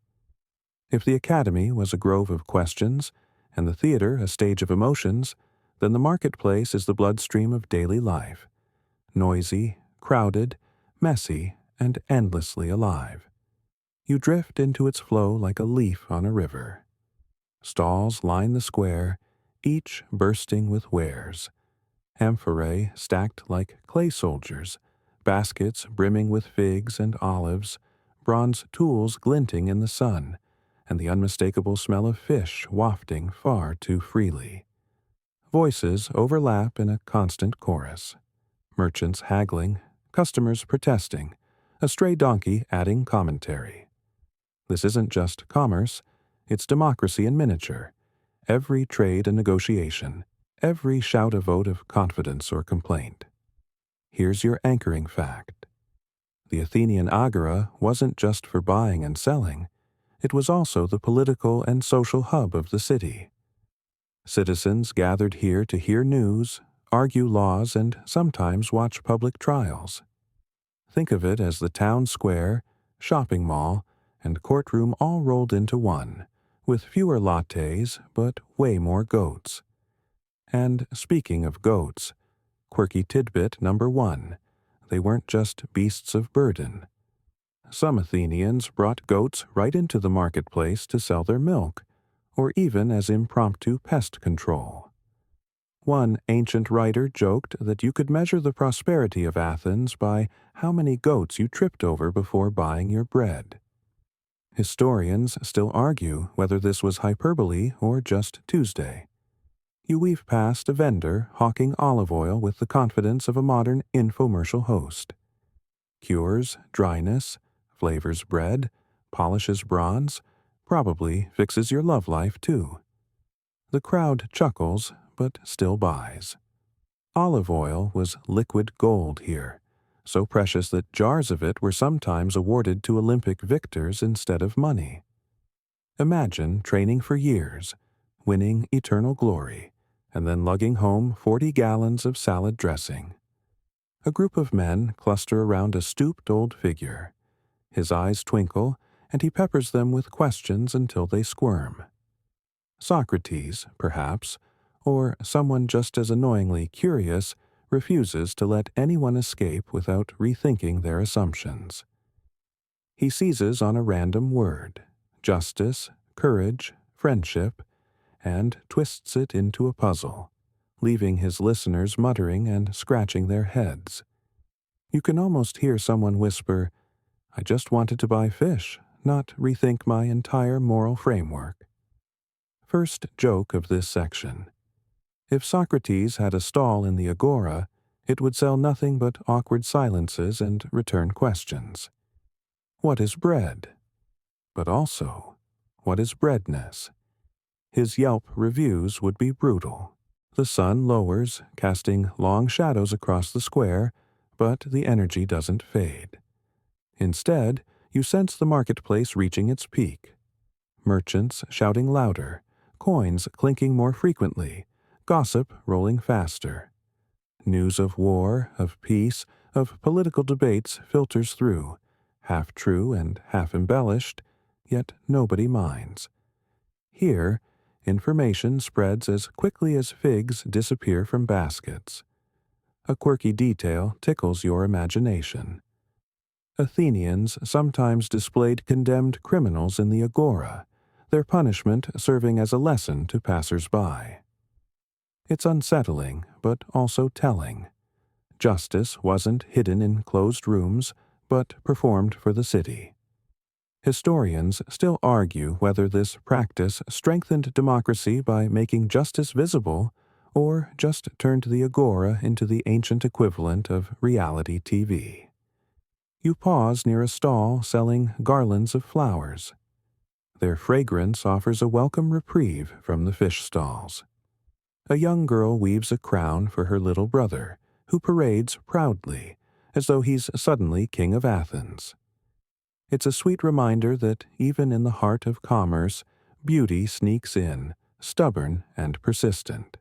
If the Academy was a grove of questions, and the theater a stage of emotions, then the marketplace is the bloodstream of daily life, noisy, crowded, messy, and endlessly alive. You drift into its flow like a leaf on a river. Stalls line the square, each bursting with wares. Amphorae stacked like clay soldiers, baskets brimming with figs and olives, bronze tools glinting in the sun, and the unmistakable smell of fish wafting far too freely. Voices overlap in a constant chorus. Merchants haggling, customers protesting, a stray donkey adding commentary. This isn't just commerce, it's democracy in miniature. Every trade a negotiation, every shout a vote of confidence or complaint. Here's your anchoring fact. The Athenian Agora wasn't just for buying and selling, it was also the political and social hub of the city. Citizens gathered here to hear news, argue laws, and sometimes watch public trials. Think of it as the town square, shopping mall, and courtroom all rolled into one, with fewer lattes but way more goats. And speaking of goats, quirky tidbit number 1, they weren't just beasts of burden. Some Athenians brought goats right into the marketplace to sell their milk, or even as impromptu pest control. One ancient writer joked that you could measure the prosperity of Athens by how many goats you tripped over before buying your bread. Historians still argue whether this was hyperbole or just Tuesday. You weave past a vendor hawking olive oil with the confidence of a modern infomercial host. Cures dryness, flavors bread, polishes bronze, probably fixes your love life too. The crowd chuckles, but still buys. Olive oil was liquid gold here, so precious that jars of it were sometimes awarded to Olympic victors instead of money. Imagine training for years, winning eternal glory, and then lugging home 40 gallons of salad dressing. A group of men cluster around a stooped old figure. His eyes twinkle, and he peppers them with questions until they squirm. Socrates, perhaps, or someone just as annoyingly curious, refuses to let anyone escape without rethinking their assumptions. He seizes on a random word, justice, courage, friendship, and twists it into a puzzle, leaving his listeners muttering and scratching their heads. You can almost hear someone whisper, "I just wanted to buy fish, not rethink my entire moral framework." First joke of this section. If Socrates had a stall in the Agora, it would sell nothing but awkward silences and return questions. What is bread? But also, what is breadness? His Yelp reviews would be brutal. The sun lowers, casting long shadows across the square, but the energy doesn't fade. Instead, you sense the marketplace reaching its peak. Merchants shouting louder, coins clinking more frequently, gossip rolling faster. News of war, of peace, of political debates filters through, half true and half embellished, yet nobody minds. Here, information spreads as quickly as figs disappear from baskets. A quirky detail tickles your imagination. Athenians sometimes displayed condemned criminals in the Agora, their punishment serving as a lesson to passers-by. It's unsettling, but also telling. Justice wasn't hidden in closed rooms, but performed for the city. Historians still argue whether this practice strengthened democracy by making justice visible, or just turned the Agora into the ancient equivalent of reality TV. You pause near a stall selling garlands of flowers. Their fragrance offers a welcome reprieve from the fish stalls. A young girl weaves a crown for her little brother, who parades proudly, as though he's suddenly king of Athens. It's a sweet reminder that even in the heart of commerce, beauty sneaks in, stubborn and persistent.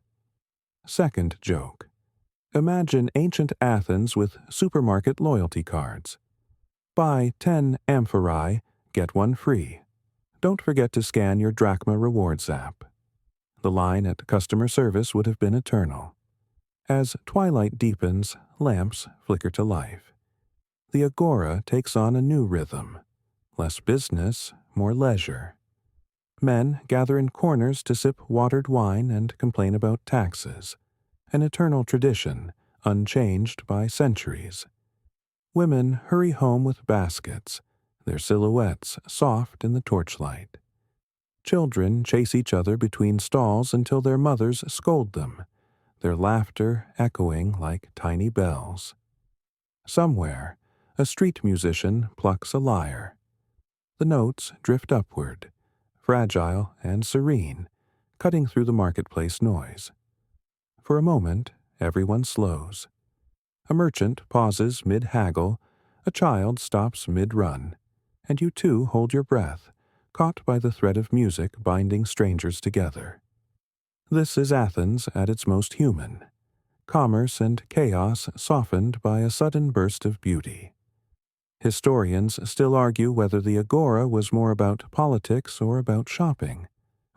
Second joke. Imagine ancient Athens with supermarket loyalty cards. Buy 10 amphorae, get one free. Don't forget to scan your drachma rewards app. The line at customer service would have been eternal. As twilight deepens, lamps flicker to life. The Agora takes on a new rhythm. Less business, more leisure. Men gather in corners to sip watered wine and complain about taxes. An eternal tradition, unchanged by centuries. Women hurry home with baskets, their silhouettes soft in the torchlight. Children chase each other between stalls until their mothers scold them, their laughter echoing like tiny bells. Somewhere, a street musician plucks a lyre. The notes drift upward, fragile and serene, cutting through the marketplace noise. For a moment, everyone slows. A merchant pauses mid-haggle, a child stops mid-run, and you too hold your breath, caught by the thread of music binding strangers together. This is Athens at its most human, commerce and chaos softened by a sudden burst of beauty. Historians still argue whether the Agora was more about politics or about shopping,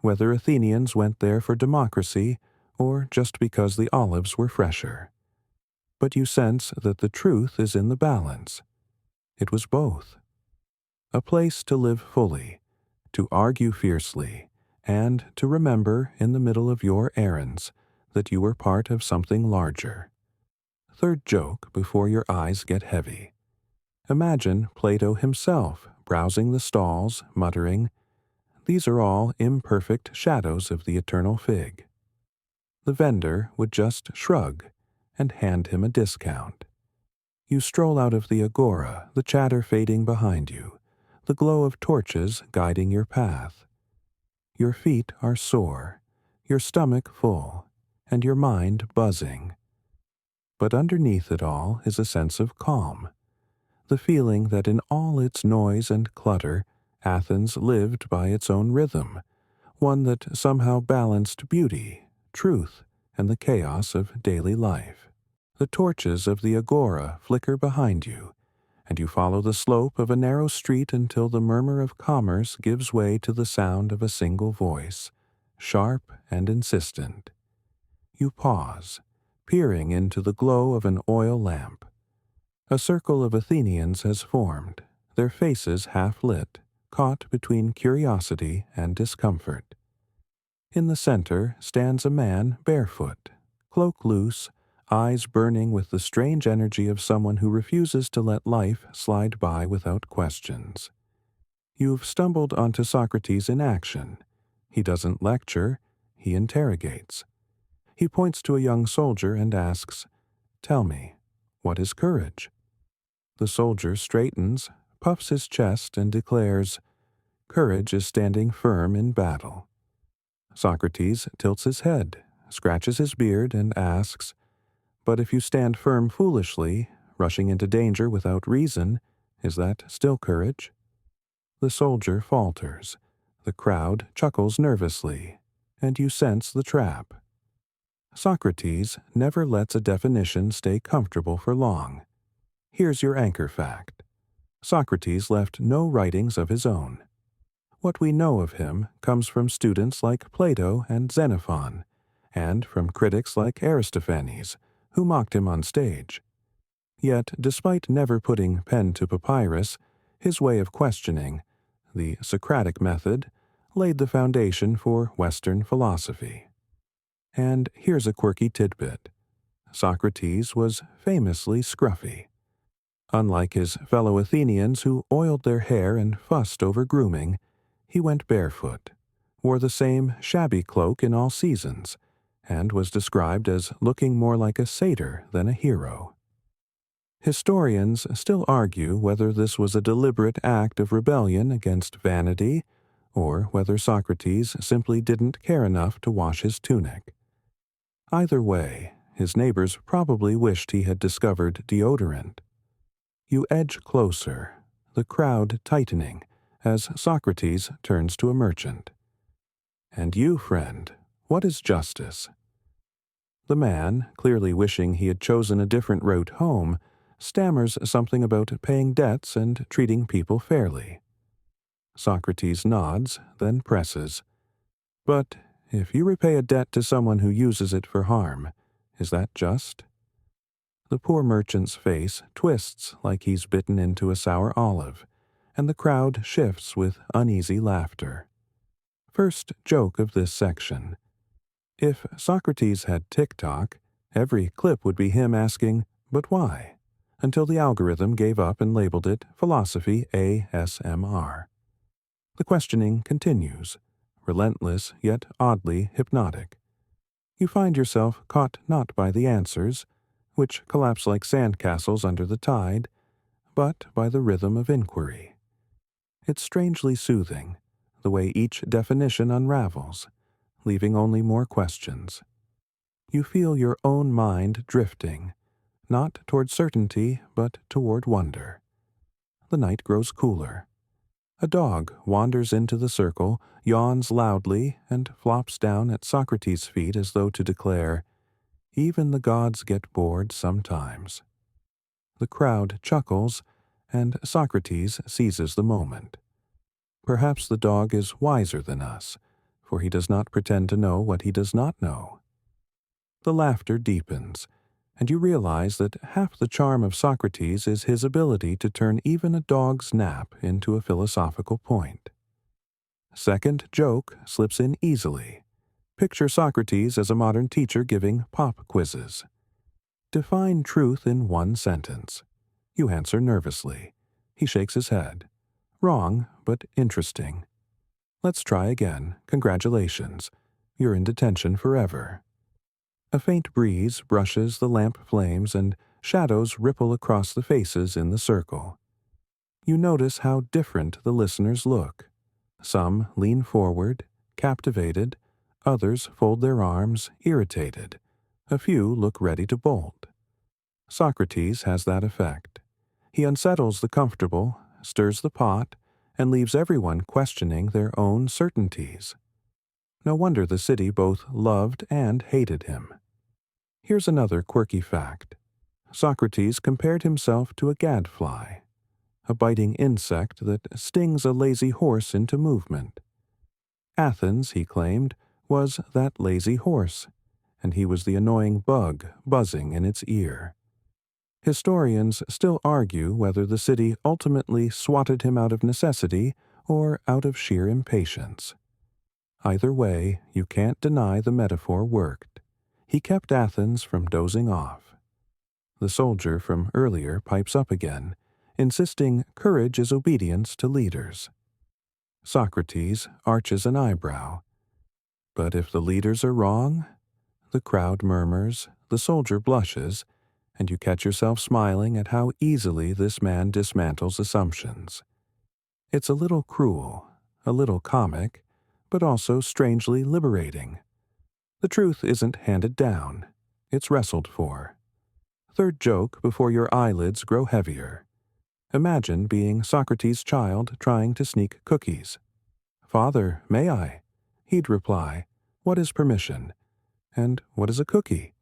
whether Athenians went there for democracy or just because the olives were fresher. But you sense that the truth is in the balance. It was both. A place to live fully, to argue fiercely, and to remember in the middle of your errands that you were part of something larger. Third joke before your eyes get heavy. Imagine Plato himself browsing the stalls, muttering, "These are all imperfect shadows of the eternal fig." The vendor would just shrug and hand him a discount. You stroll out of the Agora, the chatter fading behind you, the glow of torches guiding your path. Your feet are sore, your stomach full, and your mind buzzing. But underneath it all is a sense of calm, the feeling that in all its noise and clutter, Athens lived by its own rhythm, one that somehow balanced beauty, truth, and the chaos of daily life. The torches of the Agora flicker behind you, and you follow the slope of a narrow street until the murmur of commerce gives way to the sound of a single voice, sharp and insistent. You pause, peering into the glow of an oil lamp. A circle of Athenians has formed, their faces half lit, caught between curiosity and discomfort. In the center stands a man barefoot, cloak loose, eyes burning with the strange energy of someone who refuses to let life slide by without questions. You've stumbled onto Socrates in action. He doesn't lecture, he interrogates. He points to a young soldier and asks, "Tell me, what is courage?" The soldier straightens, puffs his chest, and declares, "Courage is standing firm in battle." Socrates tilts his head, scratches his beard, and asks, "But if you stand firm foolishly, rushing into danger without reason, is that still courage?" The soldier falters. The crowd chuckles nervously, and you sense the trap. Socrates never lets a definition stay comfortable for long. Here's your anchor fact. Socrates left no writings of his own. What we know of him comes from students like Plato and Xenophon, and from critics like Aristophanes, who mocked him on stage. Yet, despite never putting pen to papyrus, his way of questioning, the Socratic method, laid the foundation for Western philosophy. And here's a quirky tidbit. Socrates was famously scruffy. Unlike his fellow Athenians who oiled their hair and fussed over grooming, he went barefoot, wore the same shabby cloak in all seasons, and was described as looking more like a satyr than a hero. Historians still argue whether this was a deliberate act of rebellion against vanity, or whether Socrates simply didn't care enough to wash his tunic. Either way, his neighbors probably wished he had discovered deodorant. You edge closer, the crowd tightening, as Socrates turns to a merchant. "And you, friend, what is justice?" The man, clearly wishing he had chosen a different route home, stammers something about paying debts and treating people fairly. Socrates nods, then presses. "But if you repay a debt to someone who uses it for harm, is that just?" The poor merchant's face twists like he's bitten into a sour olive, and the crowd shifts with uneasy laughter. First joke of this section. If Socrates had TikTok, every clip would be him asking, "But why?" until the algorithm gave up and labeled it Philosophy ASMR. The questioning continues, relentless yet oddly hypnotic. You find yourself caught not by the answers, which collapse like sandcastles under the tide, but by the rhythm of inquiry. It's strangely soothing, the way each definition unravels, leaving only more questions. You feel your own mind drifting, not toward certainty, but toward wonder. The night grows cooler. A dog wanders into the circle, yawns loudly, and flops down at Socrates' feet as though to declare, "Even the gods get bored sometimes." The crowd chuckles, and Socrates seizes the moment. Perhaps the dog is wiser than us, for he does not pretend to know what he does not know. The laughter deepens, and you realize that half the charm of Socrates is his ability to turn even a dog's nap into a philosophical point. Second joke slips in easily. Picture Socrates as a modern teacher giving pop quizzes. Define truth in one sentence. You answer nervously. He shakes his head. Wrong, but interesting. Let's try again. Congratulations. You're in detention forever. A faint breeze brushes the lamp flames and shadows ripple across the faces in the circle. You notice how different the listeners look. Some lean forward, captivated. Others fold their arms, irritated. A few look ready to bolt. Socrates has that effect. He unsettles the comfortable, stirs the pot, and leaves everyone questioning their own certainties. No wonder the city both loved and hated him. Here's another quirky fact. Socrates compared himself to a gadfly, a biting insect that stings a lazy horse into movement. Athens, he claimed, was that lazy horse, and he was the annoying bug buzzing in its ear. Historians still argue whether the city ultimately swatted him out of necessity or out of sheer impatience. Either way, you can't deny the metaphor worked. He kept Athens from dozing off. The soldier from earlier pipes up again, insisting courage is obedience to leaders. Socrates arches an eyebrow. But if the leaders are wrong? The crowd murmurs, the soldier blushes, and you catch yourself smiling at how easily this man dismantles assumptions. It's a little cruel, a little comic, but also strangely liberating. The truth isn't handed down, it's wrestled for. Third joke before your eyelids grow heavier. Imagine being Socrates' child trying to sneak cookies. "Father, may I?" He'd reply, "What is permission? And what is a cookie?"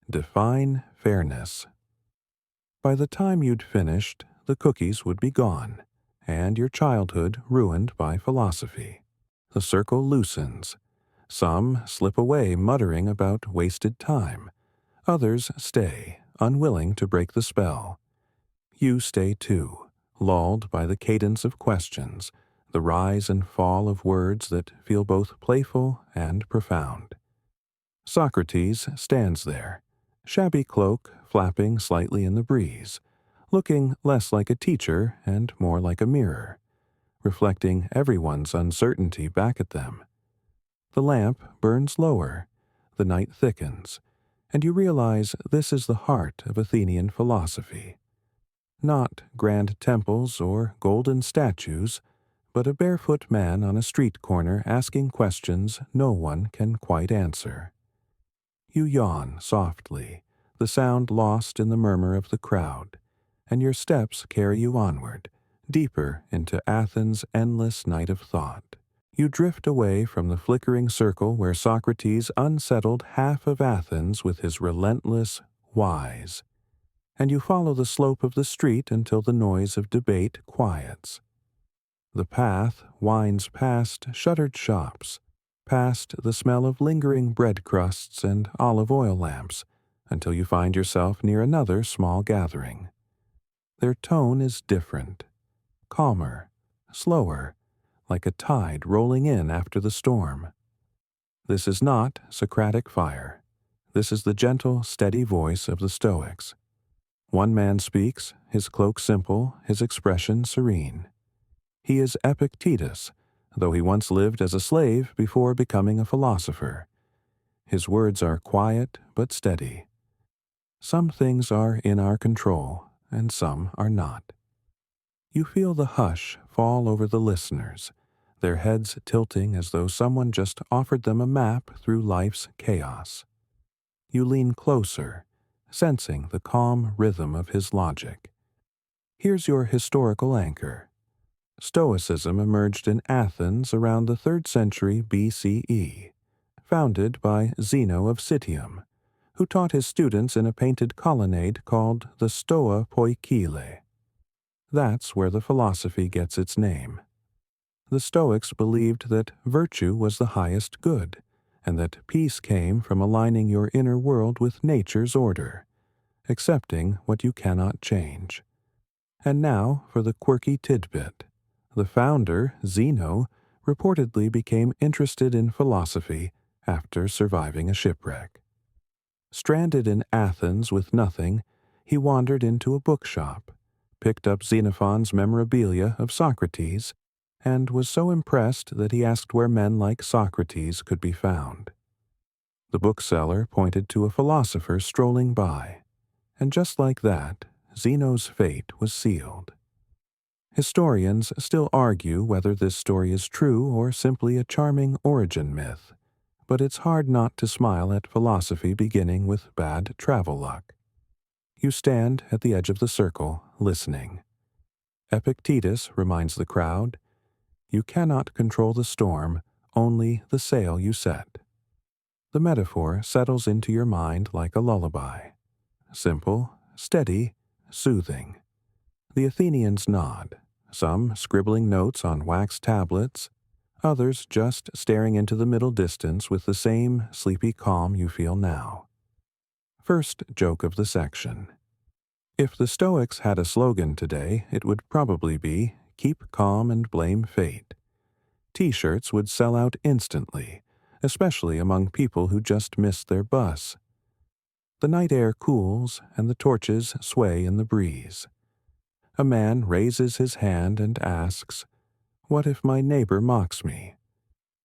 Define fairness. By the time you'd finished, the cookies would be gone, and your childhood ruined by philosophy. The circle loosens. Some slip away muttering about wasted time. Others stay, unwilling to break the spell. You stay too, lulled by the cadence of questions, the rise and fall of words that feel both playful and profound. Socrates stands there, shabby cloak flapping slightly in the breeze, looking less like a teacher and more like a mirror, reflecting everyone's uncertainty back at them. The lamp burns lower, the night thickens, and you realize this is the heart of Athenian philosophy. Not grand temples or golden statues, but a barefoot man on a street corner asking questions no one can quite answer. You yawn softly, the sound lost in the murmur of the crowd, and your steps carry you onward, deeper into Athens' endless night of thought. You drift away from the flickering circle where Socrates unsettled half of Athens with his relentless whys, and you follow the slope of the street until the noise of debate quiets. The path winds past shuttered shops, past the smell of lingering bread crusts and olive oil lamps, until you find yourself near another small gathering. Their tone is different, calmer, slower, like a tide rolling in after the storm. This is not Socratic fire. This is the gentle, steady voice of the Stoics. One man speaks, his cloak simple, his expression serene. He is Epictetus, though he once lived as a slave before becoming a philosopher. His words are quiet but steady. Some things are in our control, and some are not. You feel the hush fall over the listeners, their heads tilting as though someone just offered them a map through life's chaos. You lean closer, sensing the calm rhythm of his logic. Here's your historical anchor. Stoicism emerged in Athens around the 3rd century BCE, founded by Zeno of Citium, who taught his students in a painted colonnade called the Stoa Poikile. That's where the philosophy gets its name. The Stoics believed that virtue was the highest good, and that peace came from aligning your inner world with nature's order, accepting what you cannot change. And now for the quirky tidbit. The founder, Zeno, reportedly became interested in philosophy after surviving a shipwreck. Stranded in Athens with nothing, he wandered into a bookshop, picked up Xenophon's memorabilia of Socrates, and was so impressed that he asked where men like Socrates could be found. The bookseller pointed to a philosopher strolling by, and just like that, Zeno's fate was sealed. Historians still argue whether this story is true or simply a charming origin myth, but it's hard not to smile at philosophy beginning with bad travel luck. You stand at the edge of the circle, listening. Epictetus reminds the crowd, "You cannot control the storm, only the sail you set." The metaphor settles into your mind like a lullaby. Simple, steady, soothing. The Athenians nod, some scribbling notes on wax tablets, others just staring into the middle distance with the same sleepy calm you feel now. First joke of the section. If the Stoics had a slogan today, it would probably be, "Keep calm and blame fate." T-shirts would sell out instantly, especially among people who just missed their bus. The night air cools and the torches sway in the breeze. A man raises his hand and asks, "What if my neighbor mocks me?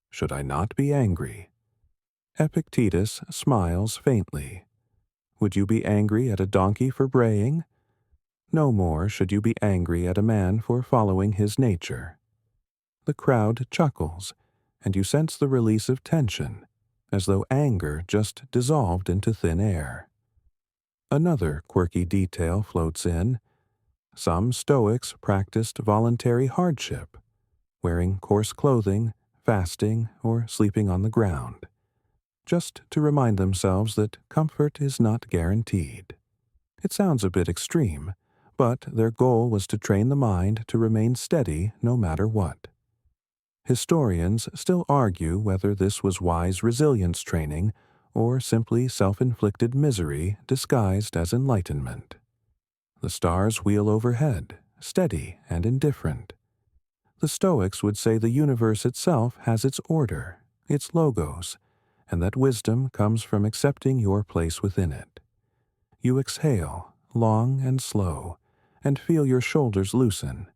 Should I not be angry?" Epictetus smiles faintly. Would you be angry at a donkey for braying? No more should you be angry at a man for following his nature. The crowd chuckles, and you sense the release of tension, as though anger just dissolved into thin air. Another quirky detail floats in. Some Stoics practiced voluntary hardship, wearing coarse clothing, fasting, or sleeping on the ground, just to remind themselves that comfort is not guaranteed. It sounds a bit extreme, but their goal was to train the mind to remain steady no matter what. Historians still argue whether this was wise resilience training or simply self-inflicted misery disguised as enlightenment. The stars wheel overhead, steady and indifferent. The Stoics would say the universe itself has its order, its logos, and that wisdom comes from accepting your place within it. You exhale, long and slow, and feel your shoulders loosen.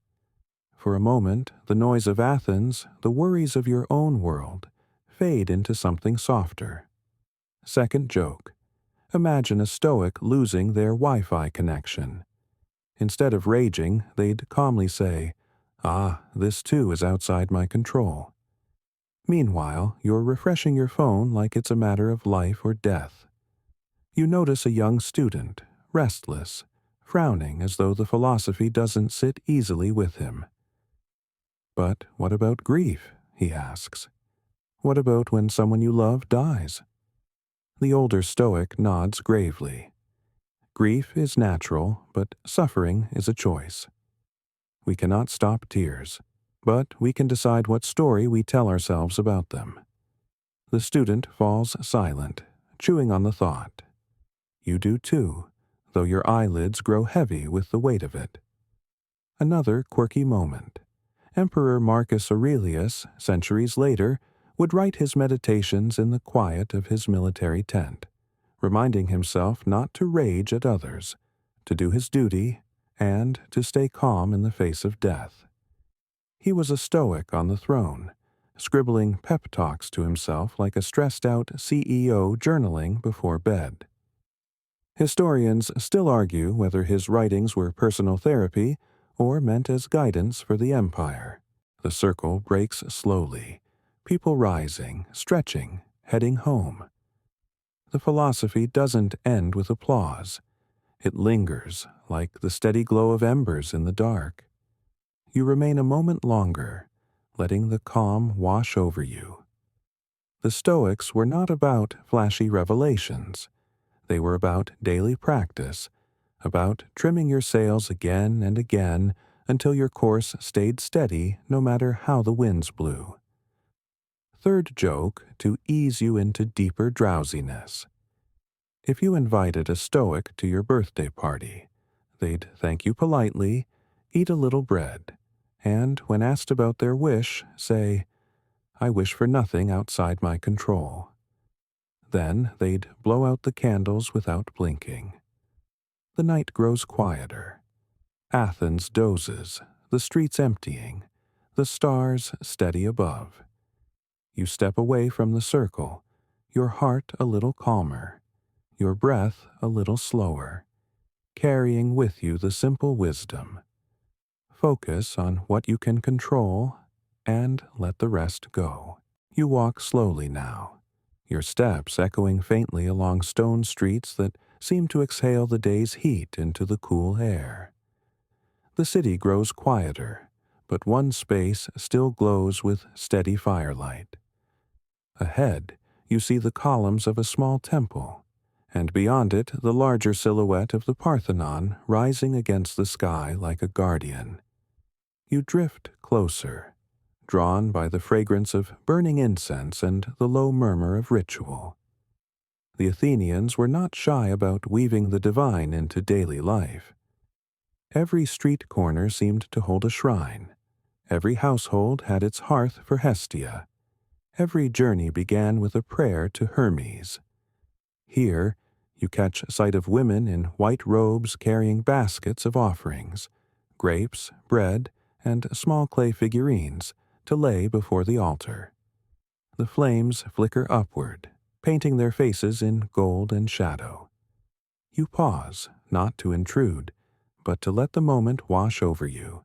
For a moment, the noise of Athens, the worries of your own world, fade into something softer. Second joke. Imagine a Stoic losing their Wi-Fi connection. Instead of raging, they'd calmly say, "Ah, this too is outside my control." Meanwhile, you're refreshing your phone like it's a matter of life or death. You notice a young student, restless, frowning as though the philosophy doesn't sit easily with him. "But what about grief?" he asks. "What about when someone you love dies?" The older Stoic nods gravely. Grief is natural, but suffering is a choice. We cannot stop tears, but we can decide what story we tell ourselves about them. The student falls silent, chewing on the thought. You do too, though your eyelids grow heavy with the weight of it. Another quirky moment. Emperor Marcus Aurelius, centuries later, would write his meditations in the quiet of his military tent, reminding himself not to rage at others, to do his duty, and to stay calm in the face of death. He was a Stoic on the throne, scribbling pep talks to himself like a stressed-out CEO journaling before bed. Historians still argue whether his writings were personal therapy or meant as guidance for the empire. The circle breaks slowly, people rising, stretching, heading home. The philosophy doesn't end with applause. It lingers, like the steady glow of embers in the dark. You remain a moment longer, letting the calm wash over you. The Stoics were not about flashy revelations. They were about daily practice, about trimming your sails again and again until your course stayed steady no matter how the winds blew. Third joke, to ease you into deeper drowsiness. If you invited a Stoic to your birthday party, they'd thank you politely, eat a little bread, and when asked about their wish, say, "I wish for nothing outside my control." Then they'd blow out the candles without blinking. The night grows quieter. Athens dozes, the streets emptying, the stars steady above. You step away from the circle, your heart a little calmer, your breath a little slower, carrying with you the simple wisdom. Focus on what you can control and let the rest go. You walk slowly now, your steps echoing faintly along stone streets that seem to exhale the day's heat into the cool air. The city grows quieter, but one space still glows with steady firelight. Ahead, you see the columns of a small temple, and beyond it the larger silhouette of the Parthenon rising against the sky like a guardian. You drift closer, drawn by the fragrance of burning incense and the low murmur of ritual. The Athenians were not shy about weaving the divine into daily life. Every street corner seemed to hold a shrine. Every household had its hearth for Hestia. Every journey began with a prayer to Hermes. Here, you catch sight of women in white robes carrying baskets of offerings, grapes, bread, and small clay figurines to lay before the altar. The flames flicker upward, painting their faces in gold and shadow. You pause, not to intrude, but to let the moment wash over you.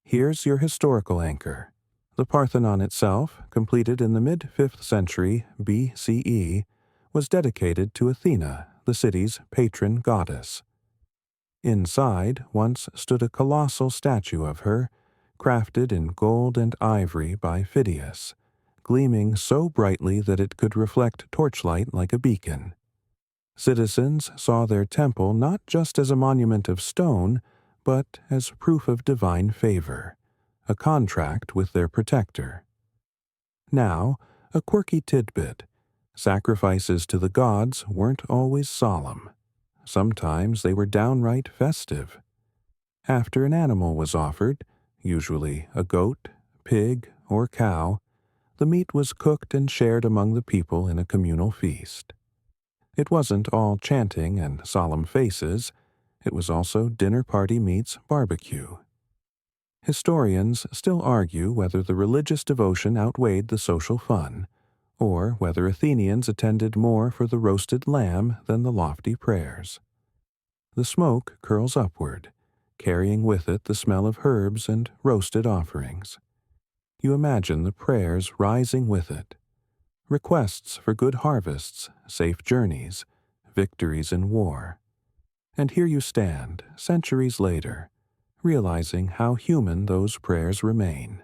Here's your historical anchor. The Parthenon itself, completed in the mid-5th century BCE, was dedicated to Athena, the city's patron goddess. Inside once stood a colossal statue of her, crafted in gold and ivory by Phidias, gleaming so brightly that it could reflect torchlight like a beacon. Citizens saw their temple not just as a monument of stone, but as proof of divine favor, a contract with their protector. Now, a quirky tidbit. Sacrifices to the gods weren't always solemn. Sometimes they were downright festive. After an animal was offered, usually a goat, pig, or cow, the meat was cooked and shared among the people in a communal feast. It wasn't all chanting and solemn faces. It was also dinner party meets barbecue. Historians still argue whether the religious devotion outweighed the social fun, or whether Athenians attended more for the roasted lamb than the lofty prayers. The smoke curls upward, carrying with it the smell of herbs and roasted offerings. You imagine the prayers rising with it. Requests for good harvests, safe journeys, victories in war. And here you stand, centuries later, realizing how human those prayers remain.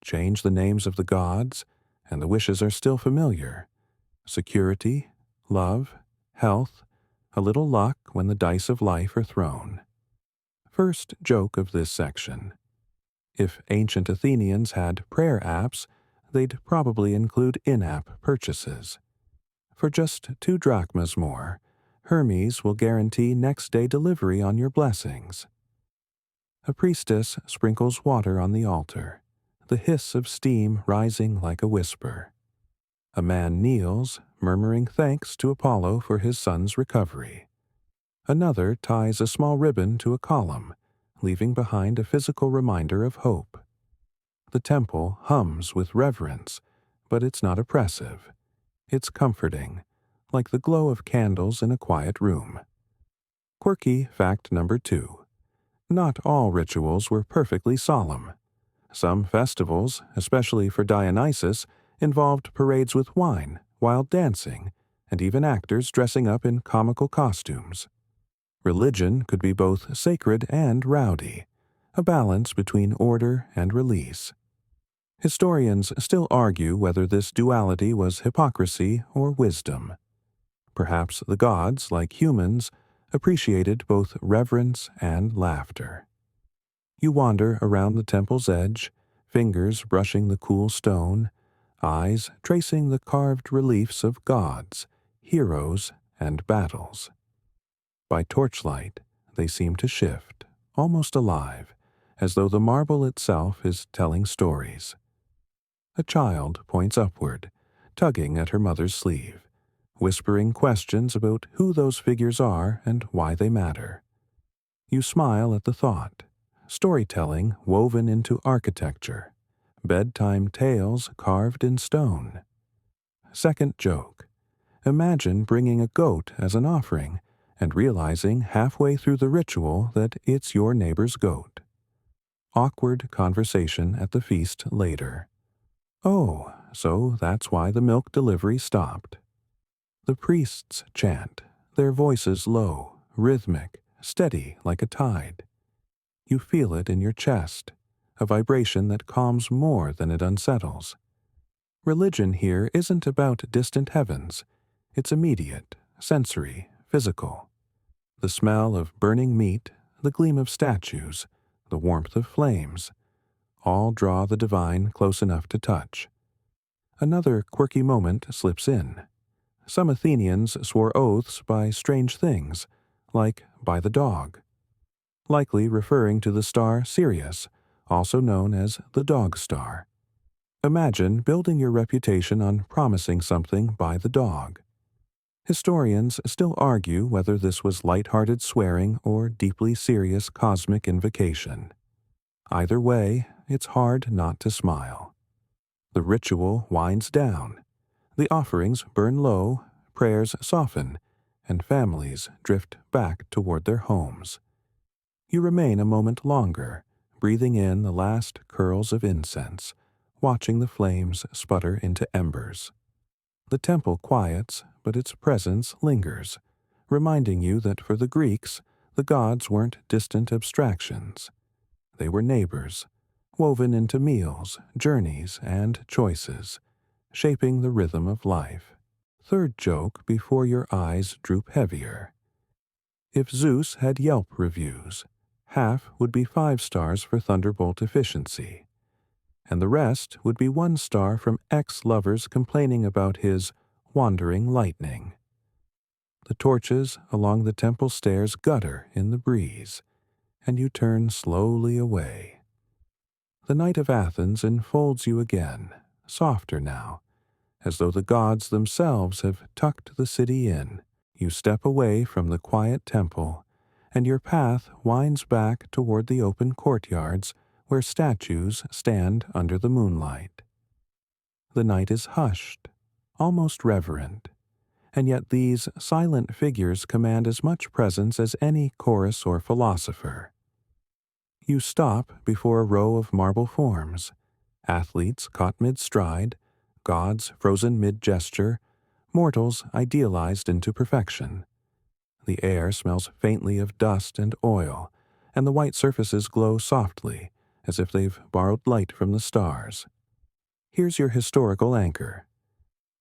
Change the names of the gods, and the wishes are still familiar. Security, love, health, a little luck when the dice of life are thrown. First joke of this section. If ancient Athenians had prayer apps, they'd probably include in-app purchases. For just 2 drachmas more, Hermes will guarantee next-day delivery on your blessings. A priestess sprinkles water on the altar, the hiss of steam rising like a whisper. A man kneels, murmuring thanks to Apollo for his son's recovery. Another ties a small ribbon to a column, leaving behind a physical reminder of hope. The temple hums with reverence, but it's not oppressive. It's comforting, like the glow of candles in a quiet room. Quirky fact number 2. Not all rituals were perfectly solemn. Some festivals, especially for Dionysus, involved parades with wine, wild dancing, and even actors dressing up in comical costumes. Religion could be both sacred and rowdy, a balance between order and release. Historians still argue whether this duality was hypocrisy or wisdom. Perhaps the gods, like humans, appreciated both reverence and laughter. You wander around the temple's edge, fingers brushing the cool stone, eyes tracing the carved reliefs of gods, heroes, and battles. By torchlight, they seem to shift, almost alive, as though the marble itself is telling stories. A child points upward, tugging at her mother's sleeve, whispering questions about who those figures are and why they matter. You smile at the thought, storytelling woven into architecture, bedtime tales carved in stone. Second joke. Imagine bringing a goat as an offering and realizing halfway through the ritual that it's your neighbor's goat. Awkward conversation at the feast later. Oh, so that's why the milk delivery stopped. The priests chant, their voices low, rhythmic, steady like a tide. You feel it in your chest, a vibration that calms more than it unsettles. Religion here isn't about distant heavens. It's immediate, sensory, physical. The smell of burning meat, the gleam of statues, the warmth of flames, all draw the divine close enough to touch. Another quirky moment slips in. Some Athenians swore oaths by strange things, like by the dog, likely referring to the star Sirius, also known as the dog star. Imagine building your reputation on promising something by the dog. Historians still argue whether this was light-hearted swearing or deeply serious cosmic invocation. Either way, it's hard not to smile. The ritual winds down. The offerings burn low, prayers soften, and families drift back toward their homes. You remain a moment longer, breathing in the last curls of incense, watching the flames sputter into embers. The temple quiets, but its presence lingers, reminding you that for the Greeks, the gods weren't distant abstractions. They were neighbors, woven into meals, journeys, and choices, shaping the rhythm of life. Third joke before your eyes droop heavier. If Zeus had Yelp reviews, half would be 5 stars for thunderbolt efficiency, and the rest would be 1 star from ex-lovers complaining about his wandering lightning. The torches along the temple stairs gutter in the breeze, and you turn slowly away. The night of Athens enfolds you again, softer now, as though the gods themselves have tucked the city in. You step away from the quiet temple, and your path winds back toward the open courtyards where statues stand under the moonlight. The night is hushed, almost reverent, and yet these silent figures command as much presence as any chorus or philosopher. You stop before a row of marble forms, athletes caught mid-stride, gods frozen mid-gesture, mortals idealized into perfection. The air smells faintly of dust and oil, and the white surfaces glow softly, as if they've borrowed light from the stars. Here's your historical anchor.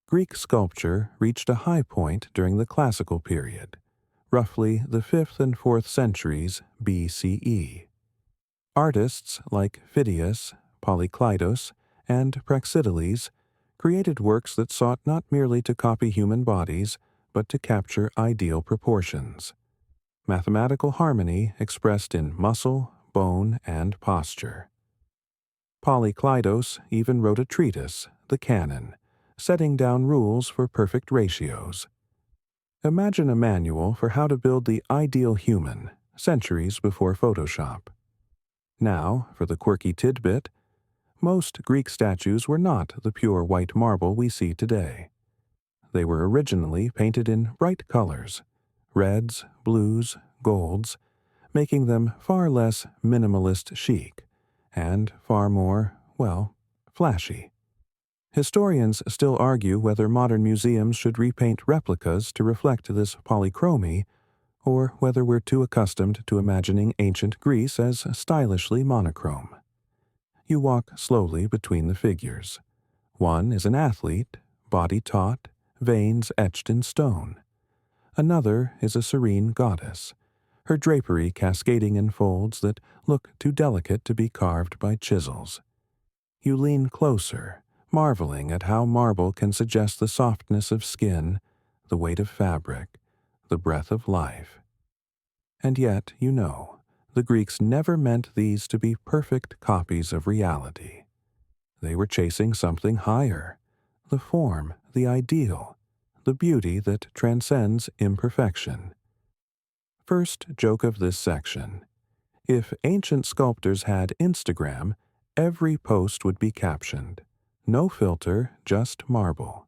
Greek sculpture reached a high point during the classical period, roughly the 5th and 4th centuries BCE. Artists like Phidias, Polykleitos, and Praxiteles created works that sought not merely to copy human bodies, but to capture ideal proportions. Mathematical harmony expressed in muscle, bone, and posture. Polykleitos even wrote a treatise, the Canon, setting down rules for perfect ratios. Imagine a manual for how to build the ideal human, centuries before Photoshop. Now, for the quirky tidbit, most Greek statues were not the pure white marble we see today. They were originally painted in bright colors, reds, blues, golds, making them far less minimalist chic, and far more, well, flashy. Historians still argue whether modern museums should repaint replicas to reflect this polychromy, or whether we're too accustomed to imagining ancient Greece as stylishly monochrome. You walk slowly between the figures. One is an athlete, body taut, veins etched in stone. Another is a serene goddess, her drapery cascading in folds that look too delicate to be carved by chisels. You lean closer, marveling at how marble can suggest the softness of skin, the weight of fabric, the breath of life. And yet, you know, the Greeks never meant these to be perfect copies of reality. They were chasing something higher, the form, the ideal, the beauty that transcends imperfection. First joke of this section. If ancient sculptors had Instagram, every post would be captioned, "No filter, just marble."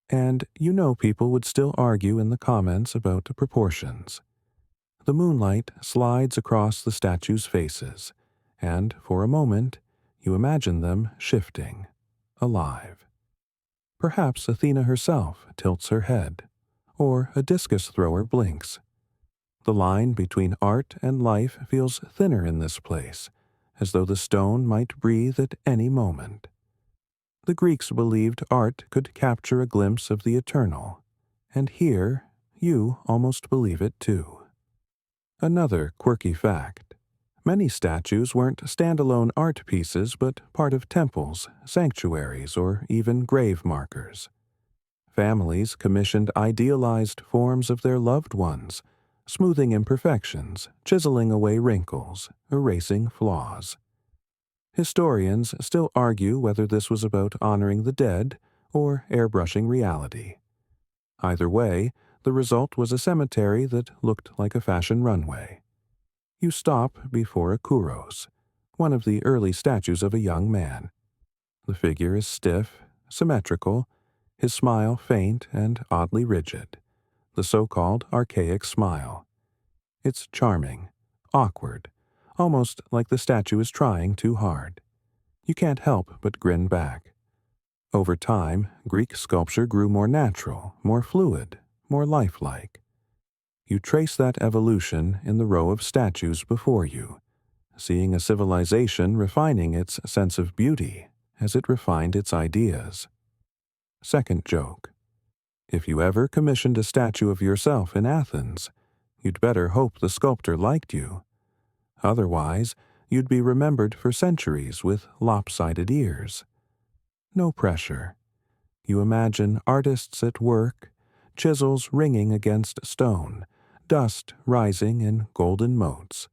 And you know people would still argue in the comments about the proportions. The moonlight slides across the statues' faces, and for a moment, you imagine them shifting, alive. Perhaps Athena herself tilts her head, or a discus thrower blinks. The line between art and life feels thinner in this place, as though the stone might breathe at any moment. The Greeks believed art could capture a glimpse of the eternal, and here you almost believe it too. Another quirky fact. Many statues weren't standalone art pieces but part of temples, sanctuaries, or even grave markers. Families commissioned idealized forms of their loved ones, smoothing imperfections, chiseling away wrinkles, erasing flaws. Historians still argue whether this was about honoring the dead or airbrushing reality. Either way, the result was a cemetery that looked like a fashion runway. You stop before a Kouros, one of the early statues of a young man. The figure is stiff, symmetrical, his smile faint and oddly rigid, the so-called archaic smile. It's charming, awkward, almost like the statue is trying too hard. You can't help but grin back. Over time, Greek sculpture grew more natural, more fluid, more lifelike. You trace that evolution in the row of statues before you, seeing a civilization refining its sense of beauty as it refined its ideas. Second joke. If you ever commissioned a statue of yourself in Athens, you'd better hope the sculptor liked you. Otherwise, you'd be remembered for centuries with lopsided ears. No pressure. You imagine artists at work, chisels ringing against stone, dust rising in golden motes.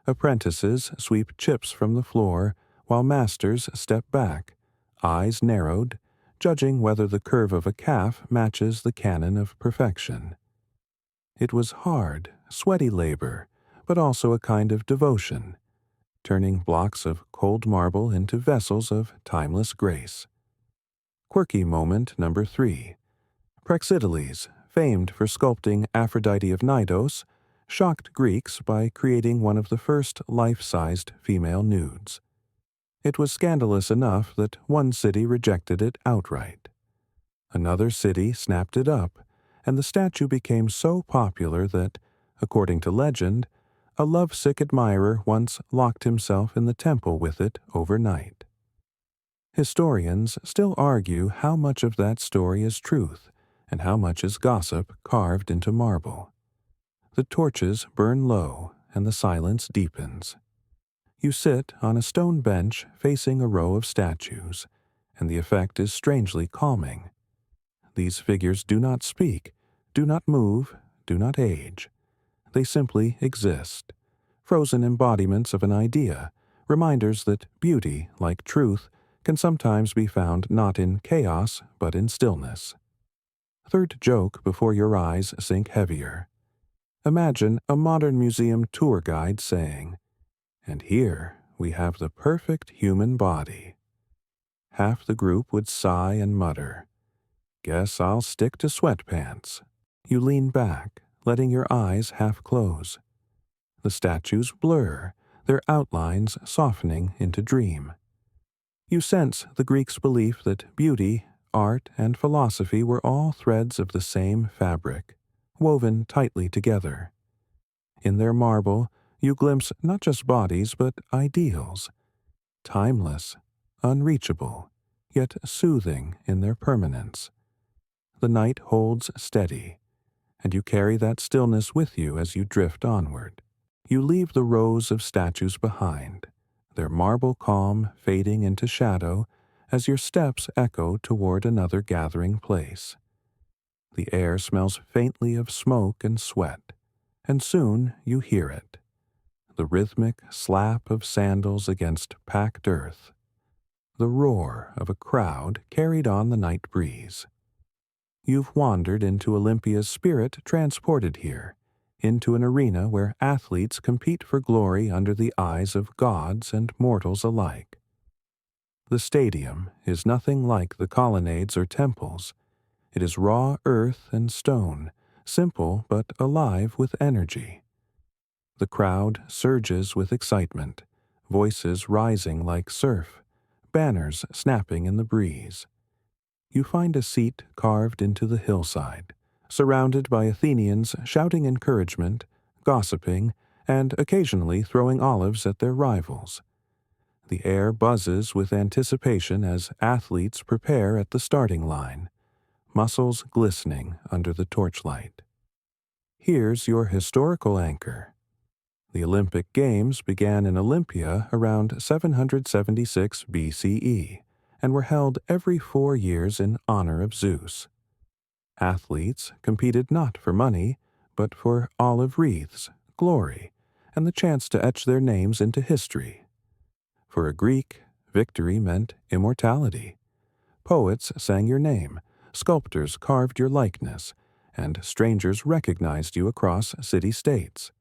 Apprentices sweep chips from the floor while masters step back, eyes narrowed, judging whether the curve of a calf matches the canon of perfection. It was hard, sweaty labor, but also a kind of devotion, turning blocks of cold marble into vessels of timeless grace. Quirky moment number 3. Praxiteles, famed for sculpting Aphrodite of Knidos, shocked Greeks by creating one of the first life-sized female nudes. It was scandalous enough that one city rejected it outright. Another city snapped it up, and the statue became so popular that, according to legend, a lovesick admirer once locked himself in the temple with it overnight. Historians still argue how much of that story is truth and how much is gossip carved into marble. The torches burn low and the silence deepens. You sit on a stone bench facing a row of statues, and the effect is strangely calming. These figures do not speak, do not move, do not age. They simply exist, frozen embodiments of an idea, reminders that beauty, like truth, can sometimes be found not in chaos but in stillness. Third joke before your eyes sink heavier. Imagine a modern museum tour guide saying, "And here we have the perfect human body." Half the group would sigh and mutter, "Guess I'll stick to sweatpants." You lean back, letting your eyes half close. The statues blur, their outlines softening into dream. You sense the Greeks' belief that beauty, art, and philosophy were all threads of the same fabric, woven tightly together. In their marble, you glimpse not just bodies but ideals, timeless, unreachable, yet soothing in their permanence. The night holds steady, and you carry that stillness with you as you drift onward. You leave the rows of statues behind, their marble calm fading into shadow as your steps echo toward another gathering place. The air smells faintly of smoke and sweat, and soon you hear it, the rhythmic slap of sandals against packed earth, the roar of a crowd carried on the night breeze. You've wandered into Olympia's spirit transported here, into an arena where athletes compete for glory under the eyes of gods and mortals alike. The stadium is nothing like the colonnades or temples. It is raw earth and stone, simple but alive with energy. The crowd surges with excitement, voices rising like surf, banners snapping in the breeze. You find a seat carved into the hillside, surrounded by Athenians shouting encouragement, gossiping, and occasionally throwing olives at their rivals. The air buzzes with anticipation as athletes prepare at the starting line, muscles glistening under the torchlight. Here's your historical anchor. The Olympic Games began in Olympia around 776 BCE and were held every 4 years in honor of Zeus. Athletes competed not for money, but for olive wreaths, glory, and the chance to etch their names into history. For a Greek, victory meant immortality. Poets sang your name, sculptors carved your likeness, and strangers recognized you across city-states.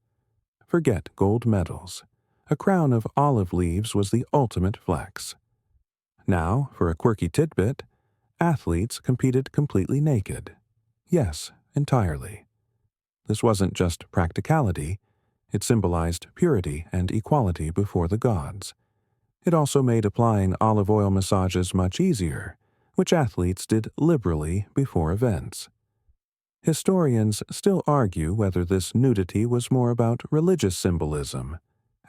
Forget gold medals. A crown of olive leaves was the ultimate flex. Now, for a quirky tidbit, athletes competed completely naked. Yes, entirely. This wasn't just practicality, it symbolized purity and equality before the gods. It also made applying olive oil massages much easier, which athletes did liberally before events. Historians still argue whether this nudity was more about religious symbolism,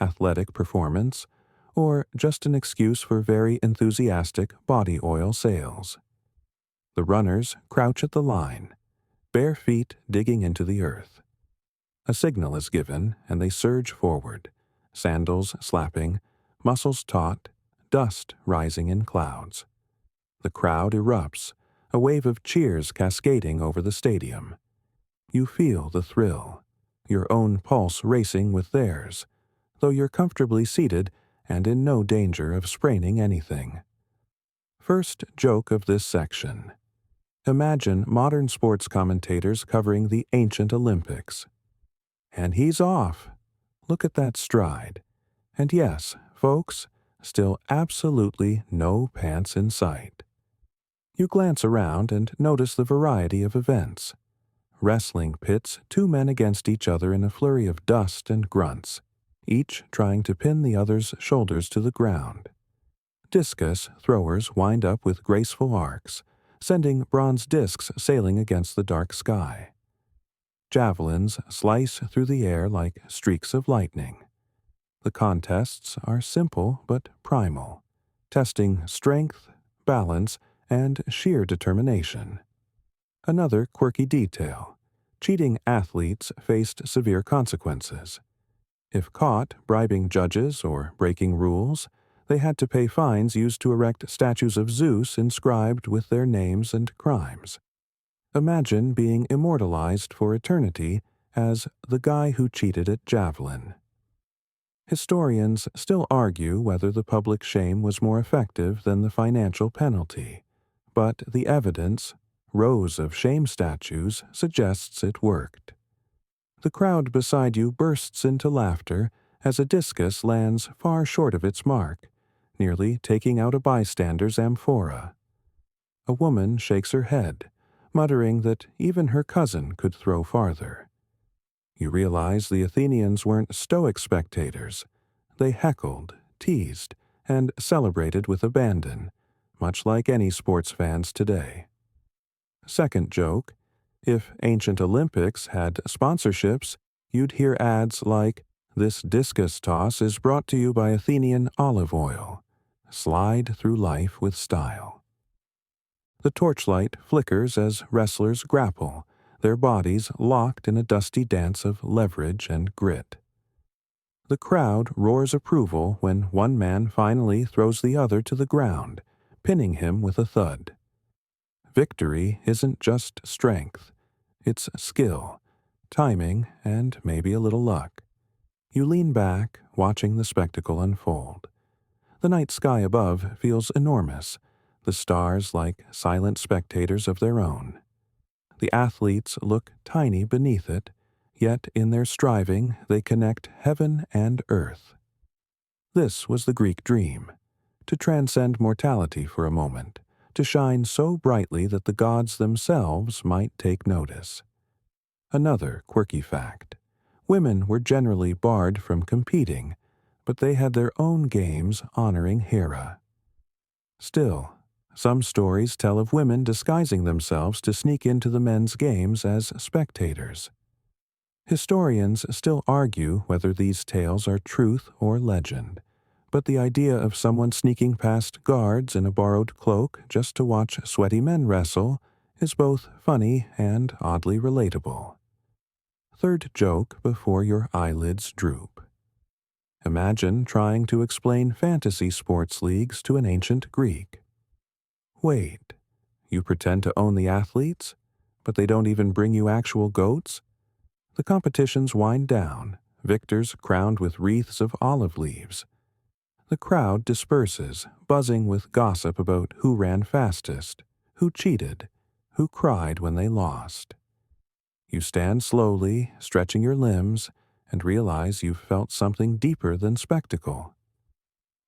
athletic performance, or just an excuse for very enthusiastic body oil sales. The runners crouch at the line, bare feet digging into the earth. A signal is given, and they surge forward, sandals slapping, muscles taut, dust rising in clouds. The crowd erupts, a wave of cheers cascading over the stadium. You feel the thrill, your own pulse racing with theirs, though you're comfortably seated and in no danger of spraining anything. First joke of this section. Imagine modern sports commentators covering the ancient Olympics. And he's off. Look at that stride. And yes, folks, still absolutely no pants in sight. You glance around and notice the variety of events. Wrestling pits 2 men against each other in a flurry of dust and grunts, each trying to pin the other's shoulders to the ground. Discus throwers wind up with graceful arcs, sending bronze discs sailing against the dark sky. Javelins slice through the air like streaks of lightning. The contests are simple but primal, testing strength, balance, and sheer determination. Another quirky detail: cheating athletes faced severe consequences. If caught bribing judges or breaking rules, they had to pay fines used to erect statues of Zeus inscribed with their names and crimes. Imagine being immortalized for eternity as the guy who cheated at javelin. Historians still argue whether the public shame was more effective than the financial penalty, but the evidence, Rows of shame statues suggests it worked. The crowd beside you bursts into laughter as a discus lands far short of its mark, nearly taking out a bystander's amphora. A woman shakes her head, muttering that even her cousin could throw farther. You realize the Athenians weren't Stoic spectators. They heckled, teased, and celebrated with abandon, much like any sports fans today. Second joke: if ancient Olympics had sponsorships, you'd hear ads like, "This discus toss is brought to you by Athenian olive oil. Slide through life with style." The torchlight flickers as wrestlers grapple, their bodies locked in a dusty dance of leverage and grit. The crowd roars approval when one man finally throws the other to the ground, pinning him with a thud. Victory isn't just strength. It's skill, timing, and maybe a little luck. You lean back, watching the spectacle unfold. The night sky above feels enormous, the stars like silent spectators of their own. The athletes look tiny beneath it, yet in their striving they connect heaven and earth. This was the Greek dream: to transcend mortality for a moment, to shine so brightly that the gods themselves might take notice. Another quirky fact: women were generally barred from competing, but they had their own games honoring Hera. Still, some stories tell of women disguising themselves to sneak into the men's games as spectators. Historians still argue whether these tales are truth or legend, but the idea of someone sneaking past guards in a borrowed cloak just to watch sweaty men wrestle is both funny and oddly relatable. Third joke before your eyelids droop. Imagine trying to explain fantasy sports leagues to an ancient Greek. Wait, you pretend to own the athletes, but they don't even bring you actual goats? The competitions wind down, victors crowned with wreaths of olive leaves. The crowd disperses, buzzing with gossip about who ran fastest, who cheated, who cried when they lost. You stand slowly, stretching your limbs, and realize you've felt something deeper than spectacle.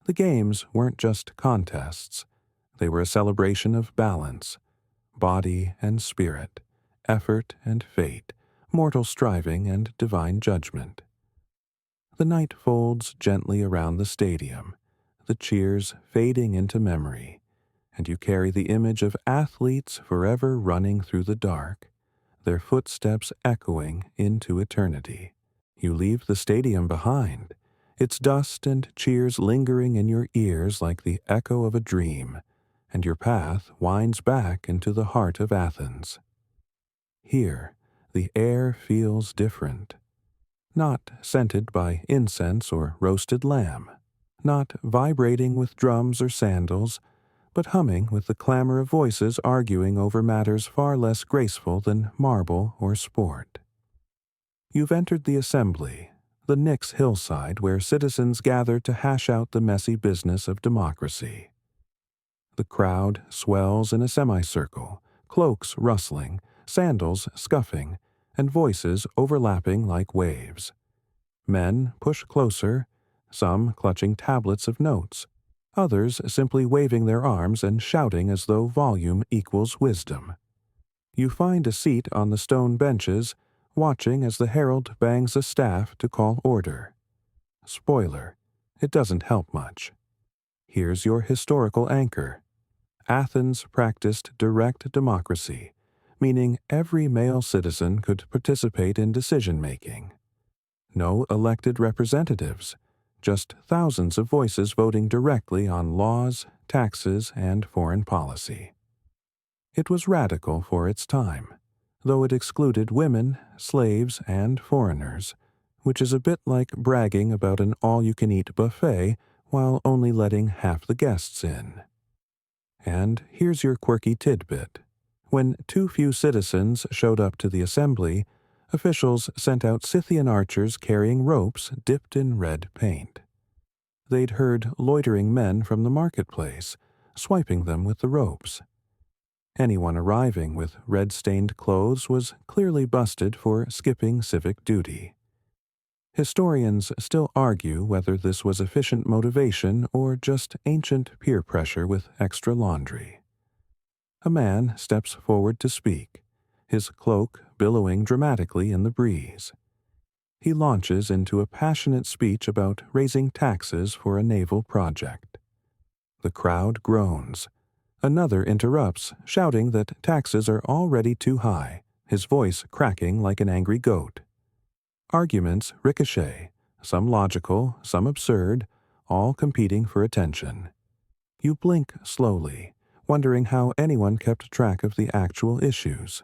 The games weren't just contests. They were a celebration of balance, body and spirit, effort and fate, mortal striving and divine judgment. The night folds gently around the stadium, the cheers fading into memory, and you carry the image of athletes forever running through the dark, their footsteps echoing into eternity. You leave the stadium behind, its dust and cheers lingering in your ears like the echo of a dream, and your path winds back into the heart of Athens. Here, the air feels different. Not scented by incense or roasted lamb, not vibrating with drums or sandals, but humming with the clamor of voices arguing over matters far less graceful than marble or sport. You've entered the assembly, the Knicks hillside where citizens gather to hash out the messy business of democracy. The crowd swells in a semicircle, cloaks rustling, sandals scuffing, and voices overlapping like waves. Men push closer, some clutching tablets of notes, others simply waving their arms and shouting as though volume equals wisdom. You find a seat on the stone benches, watching as the herald bangs a staff to call order. Spoiler: it doesn't help much. Here's your historical anchor. Athens practiced direct democracy, meaning every male citizen could participate in decision-making. No elected representatives, just thousands of voices voting directly on laws, taxes, and foreign policy. It was radical for its time, though it excluded women, slaves, and foreigners, which is a bit like bragging about an all-you-can-eat buffet while only letting half the guests in. And here's your quirky tidbit. When too few citizens showed up to the assembly, officials sent out Scythian archers carrying ropes dipped in red paint. They'd heard loitering men from the marketplace, swiping them with the ropes. Anyone arriving with red-stained clothes was clearly busted for skipping civic duty. Historians still argue whether this was efficient motivation or just ancient peer pressure with extra laundry. A man steps forward to speak, his cloak billowing dramatically in the breeze. He launches into a passionate speech about raising taxes for a naval project. The crowd groans. Another interrupts, shouting that taxes are already too high, his voice cracking like an angry goat. Arguments ricochet, some logical, some absurd, all competing for attention. You blink slowly, wondering how anyone kept track of the actual issues.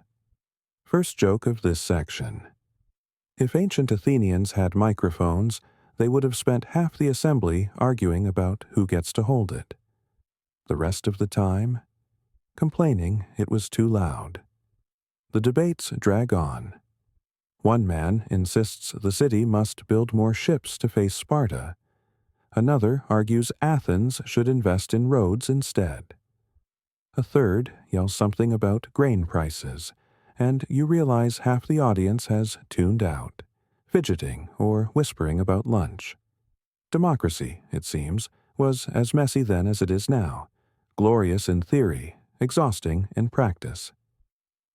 First joke of this section. If ancient Athenians had microphones, they would have spent half the assembly arguing about who gets to hold it. The rest of the time, complaining it was too loud. The debates drag on. One man insists the city must build more ships to face Sparta. Another argues Athens should invest in roads instead. A third yells something about grain prices, and you realize half the audience has tuned out, fidgeting or whispering about lunch. Democracy, it seems, was as messy then as it is now, glorious in theory, exhausting in practice.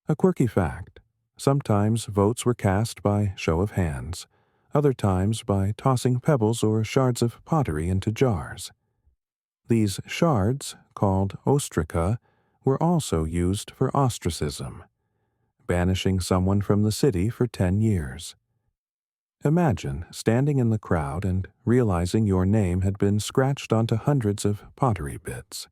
A quirky fact. Sometimes votes were cast by show of hands, other times by tossing pebbles or shards of pottery into jars. These shards, called ostraca, were also used for ostracism, banishing someone from the city for 10 years. Imagine standing in the crowd and realizing your name had been scratched onto hundreds of pottery bits.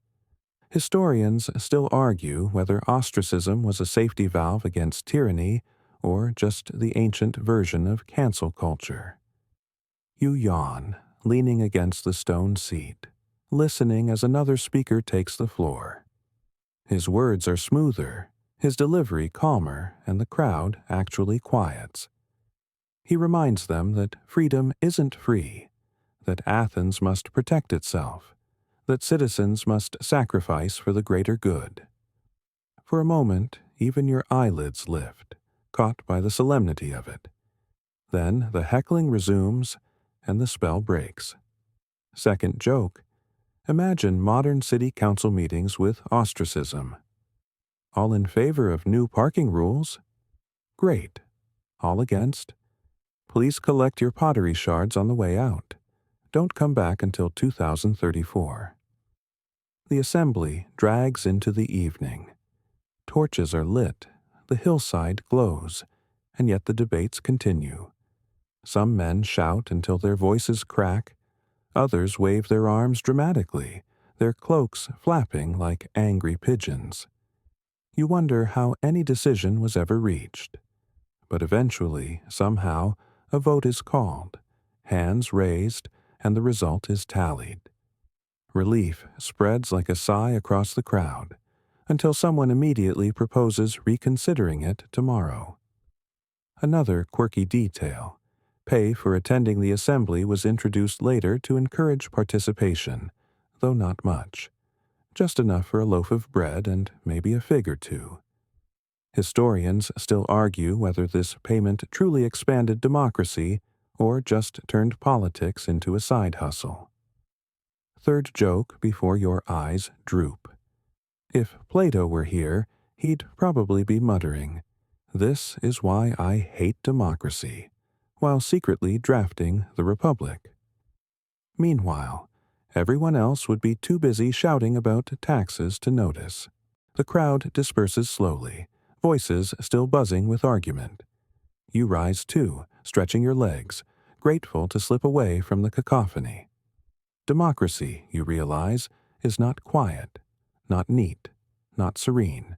Historians still argue whether ostracism was a safety valve against tyranny or just the ancient version of cancel culture. You yawn, leaning against the stone seat, listening as another speaker takes the floor. His words are smoother, his delivery calmer, and the crowd actually quiets. He reminds them that freedom isn't free, that Athens must protect itself, that citizens must sacrifice for the greater good. For a moment, even your eyelids lift, caught by the solemnity of it. Then the heckling resumes, and the spell breaks. Second joke. Imagine modern city council meetings with ostracism. All in favor of new parking rules? Great. All against? Please collect your pottery shards on the way out. Don't come back until 2034. The assembly drags into the evening. Torches are lit, the hillside glows, and yet the debates continue. Some men shout until their voices crack, others wave their arms dramatically, their cloaks flapping like angry pigeons. You wonder how any decision was ever reached. But eventually, somehow, a vote is called, hands raised, and the result is tallied. Relief spreads like a sigh across the crowd, until someone immediately proposes reconsidering it tomorrow. Another quirky detail. Pay for attending the assembly was introduced later to encourage participation, though not much. Just enough for a loaf of bread and maybe a fig or two. Historians still argue whether this payment truly expanded democracy or just turned politics into a side hustle. Third joke before your eyes droop. If Plato were here, he'd probably be muttering, "This is why I hate democracy," while secretly drafting the Republic. Meanwhile, everyone else would be too busy shouting about taxes to notice. The crowd disperses slowly, voices still buzzing with argument. You rise too, stretching your legs, grateful to slip away from the cacophony. Democracy, you realize, is not quiet, not neat, not serene.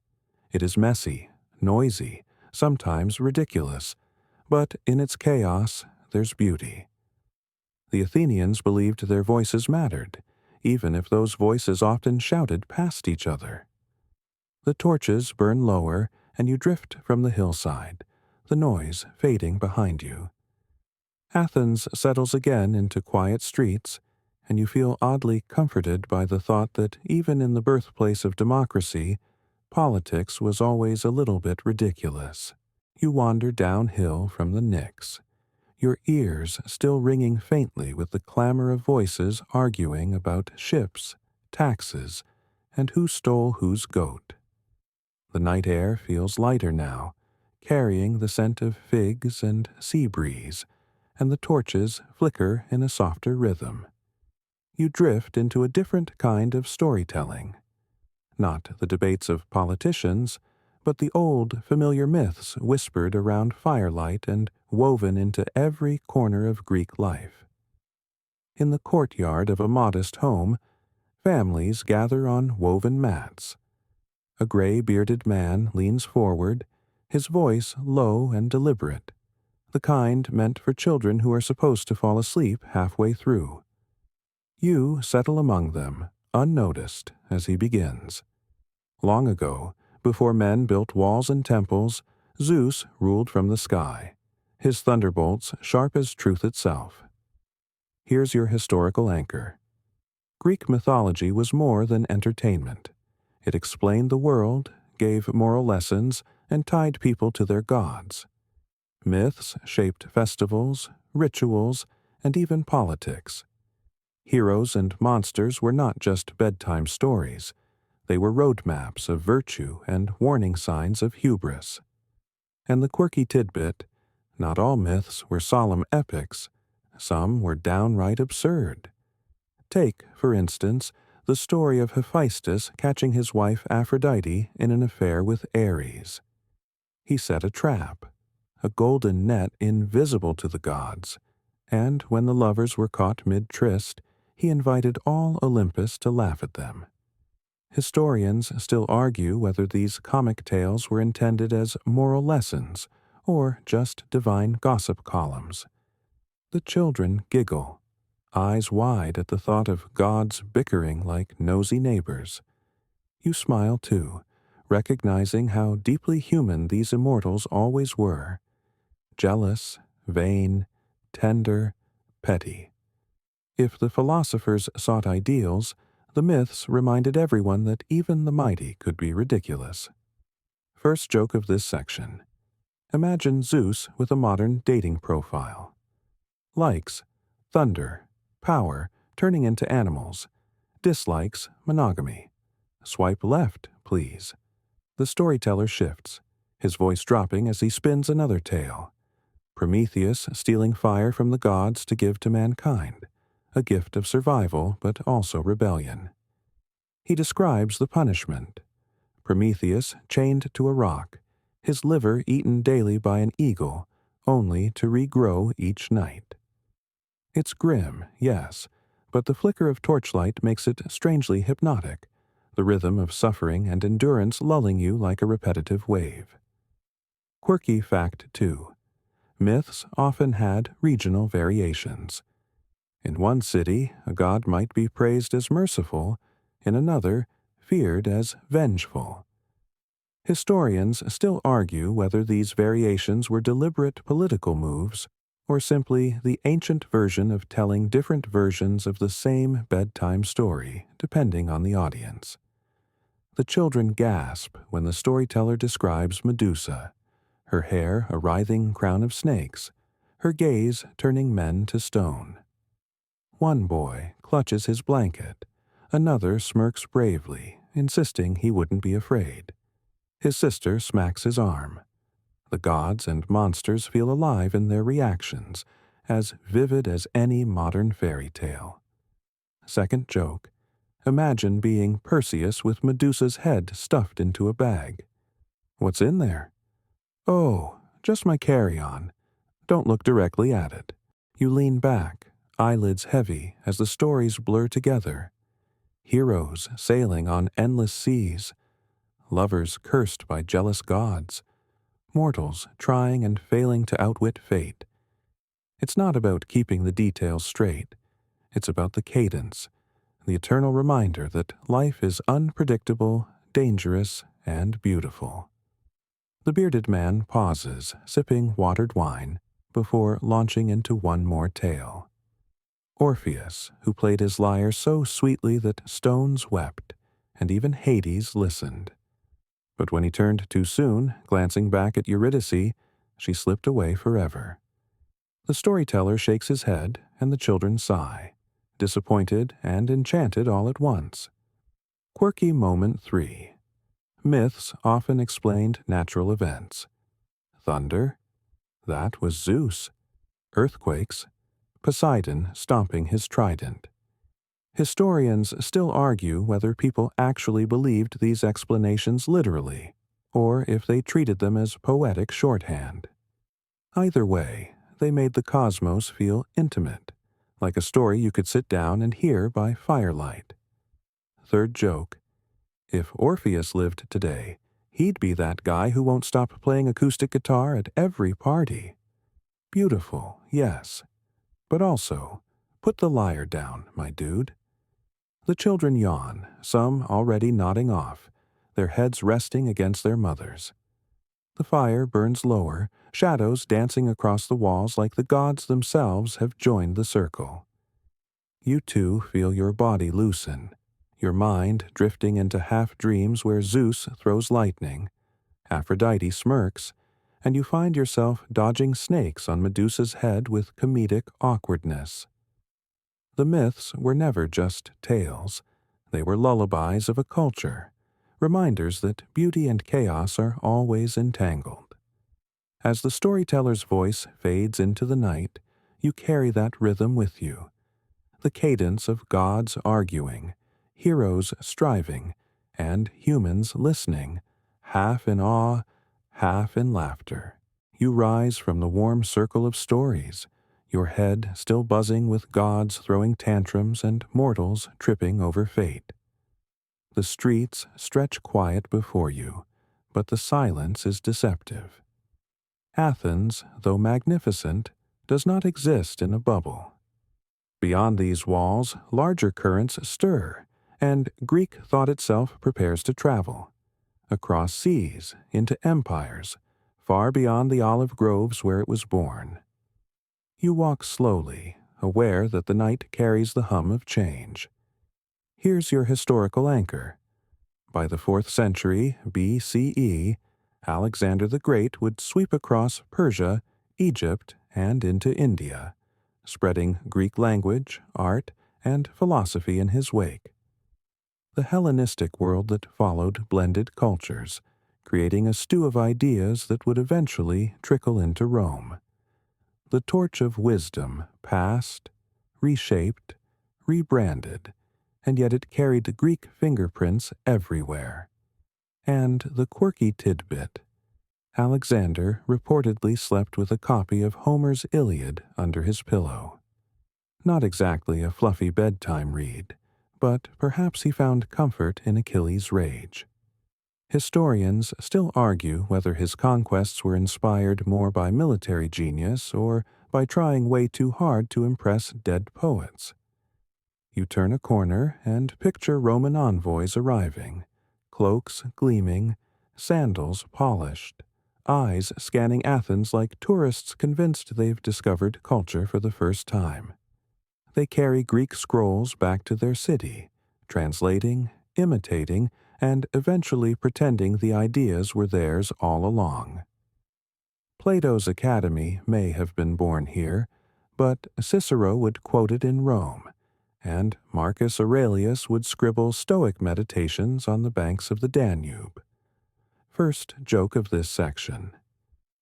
It is messy, noisy, sometimes ridiculous, but in its chaos there's beauty. The Athenians believed their voices mattered, even if those voices often shouted past each other. The torches burn lower, and you drift from the hillside, the noise fading behind you. Athens settles again into quiet streets, and you feel oddly comforted by the thought that even in the birthplace of democracy, Politics was always a little bit ridiculous. You wander downhill from the Knicks, your ears still ringing faintly with the clamor of voices arguing about ships, taxes, and who stole whose goat. The night air feels lighter now, carrying the scent of figs and sea breeze, and the torches flicker in a softer rhythm. You drift into a different kind of storytelling. Not the debates of politicians, but the old, familiar myths whispered around firelight and woven into every corner of Greek life. In the courtyard of a modest home, families gather on woven mats. A gray-bearded man leans forward, his voice low and deliberate, the kind meant for children who are supposed to fall asleep halfway through. You settle among them, unnoticed, as he begins. Long ago, before men built walls and temples, Zeus ruled from the sky, his thunderbolts sharp as truth itself. Here's your historical anchor. Greek mythology was more than entertainment. It explained the world, gave moral lessons, and tied people to their gods. Myths shaped festivals, rituals, and even politics. Heroes and monsters were not just bedtime stories. They were roadmaps of virtue and warning signs of hubris. And the quirky tidbit, not all myths were solemn epics. Some were downright absurd. Take, for instance, the story of Hephaestus catching his wife Aphrodite in an affair with Ares. He set a trap, a golden net invisible to the gods, and when the lovers were caught mid-tryst, he invited all Olympus to laugh at them. Historians still argue whether these comic tales were intended as moral lessons or just divine gossip columns. The children giggle, eyes wide at the thought of gods bickering like nosy neighbors. You smile too, recognizing how deeply human these immortals always were. Jealous, vain, tender, petty. If the philosophers sought ideals, the myths reminded everyone that even the mighty could be ridiculous. First joke of this section. Imagine Zeus with a modern dating profile. Likes, thunder, power, turning into animals. Dislikes, monogamy. Swipe left, please. The storyteller shifts, his voice dropping as he spins another tale. Prometheus stealing fire from the gods to give to mankind, a gift of survival but also rebellion. He describes the punishment. Prometheus chained to a rock, his liver eaten daily by an eagle, only to regrow each night. It's grim, yes, but the flicker of torchlight makes it strangely hypnotic, the rhythm of suffering and endurance lulling you like a repetitive wave. Quirky fact 2. Myths often had regional variations. In one city, a god might be praised as merciful, in another, feared as vengeful. Historians still argue whether these variations were deliberate political moves or simply the ancient version of telling different versions of the same bedtime story, depending on the audience. The children gasp when the storyteller describes Medusa, her hair a writhing crown of snakes, her gaze turning men to stone. One boy clutches his blanket, another smirks bravely, insisting he wouldn't be afraid. His sister smacks his arm. The gods and monsters feel alive in their reactions, as vivid as any modern fairy tale. Second joke. Imagine being Perseus with Medusa's head stuffed into a bag. What's in there? Oh, just my carry-on. Don't look directly at it. You lean back, eyelids heavy as the stories blur together. Heroes sailing on endless seas. Lovers cursed by jealous gods. Mortals trying and failing to outwit fate. It's not about keeping the details straight. It's about the cadence, the eternal reminder that life is unpredictable, dangerous, and beautiful. The bearded man pauses, sipping watered wine, before launching into one more tale. Orpheus, who played his lyre so sweetly that stones wept, and even Hades listened. But when he turned too soon, glancing back at Eurydice, she slipped away forever. The storyteller shakes his head, and the children sigh, disappointed and enchanted all at once. Quirky moment 3. Myths often explained natural events. Thunder? That was Zeus. Earthquakes? Poseidon stomping his trident. Historians still argue whether people actually believed these explanations literally, or if they treated them as poetic shorthand. Either way, they made the cosmos feel intimate, like a story you could sit down and hear by firelight. Third joke. If Orpheus lived today, he'd be that guy who won't stop playing acoustic guitar at every party. Beautiful, yes. But also, put the lyre down, my dude. The children yawn, some already nodding off, their heads resting against their mothers. The fire burns lower, shadows dancing across the walls like the gods themselves have joined the circle. You too feel your body loosen, your mind drifting into half-dreams where Zeus throws lightning, Aphrodite smirks, and you find yourself dodging snakes on Medusa's head with comedic awkwardness. The myths were never just tales. They were lullabies of a culture, reminders that beauty and chaos are always entangled. As the storyteller's voice fades into the night, you carry that rhythm with you. The cadence of gods arguing, heroes striving, and humans listening, half in awe, half in laughter. You rise from the warm circle of stories, your head still buzzing with gods throwing tantrums and mortals tripping over fate. The streets stretch quiet before you, but the silence is deceptive. Athens, though magnificent, does not exist in a bubble. Beyond these walls, larger currents stir, and Greek thought itself prepares to travel. Across seas, into empires, far beyond the olive groves where it was born. You walk slowly, aware that the night carries the hum of change. Here's your historical anchor. By the 4th century BCE, Alexander the Great would sweep across Persia, Egypt, and into India, spreading Greek language, art, and philosophy in his wake. The Hellenistic world that followed blended cultures, creating a stew of ideas that would eventually trickle into Rome. The torch of wisdom passed, reshaped, rebranded, and yet it carried Greek fingerprints everywhere. And the quirky tidbit: Alexander reportedly slept with a copy of Homer's Iliad under his pillow. Not exactly a fluffy bedtime read, but perhaps he found comfort in Achilles' rage. Historians still argue whether his conquests were inspired more by military genius or by trying way too hard to impress dead poets. You turn a corner and picture Roman envoys arriving, cloaks gleaming, sandals polished, eyes scanning Athens like tourists convinced they've discovered culture for the first time. They carry Greek scrolls back to their city, translating, imitating, and eventually pretending the ideas were theirs all along. Plato's Academy may have been born here, but Cicero would quote it in Rome, and Marcus Aurelius would scribble Stoic meditations on the banks of the Danube. First joke of this section.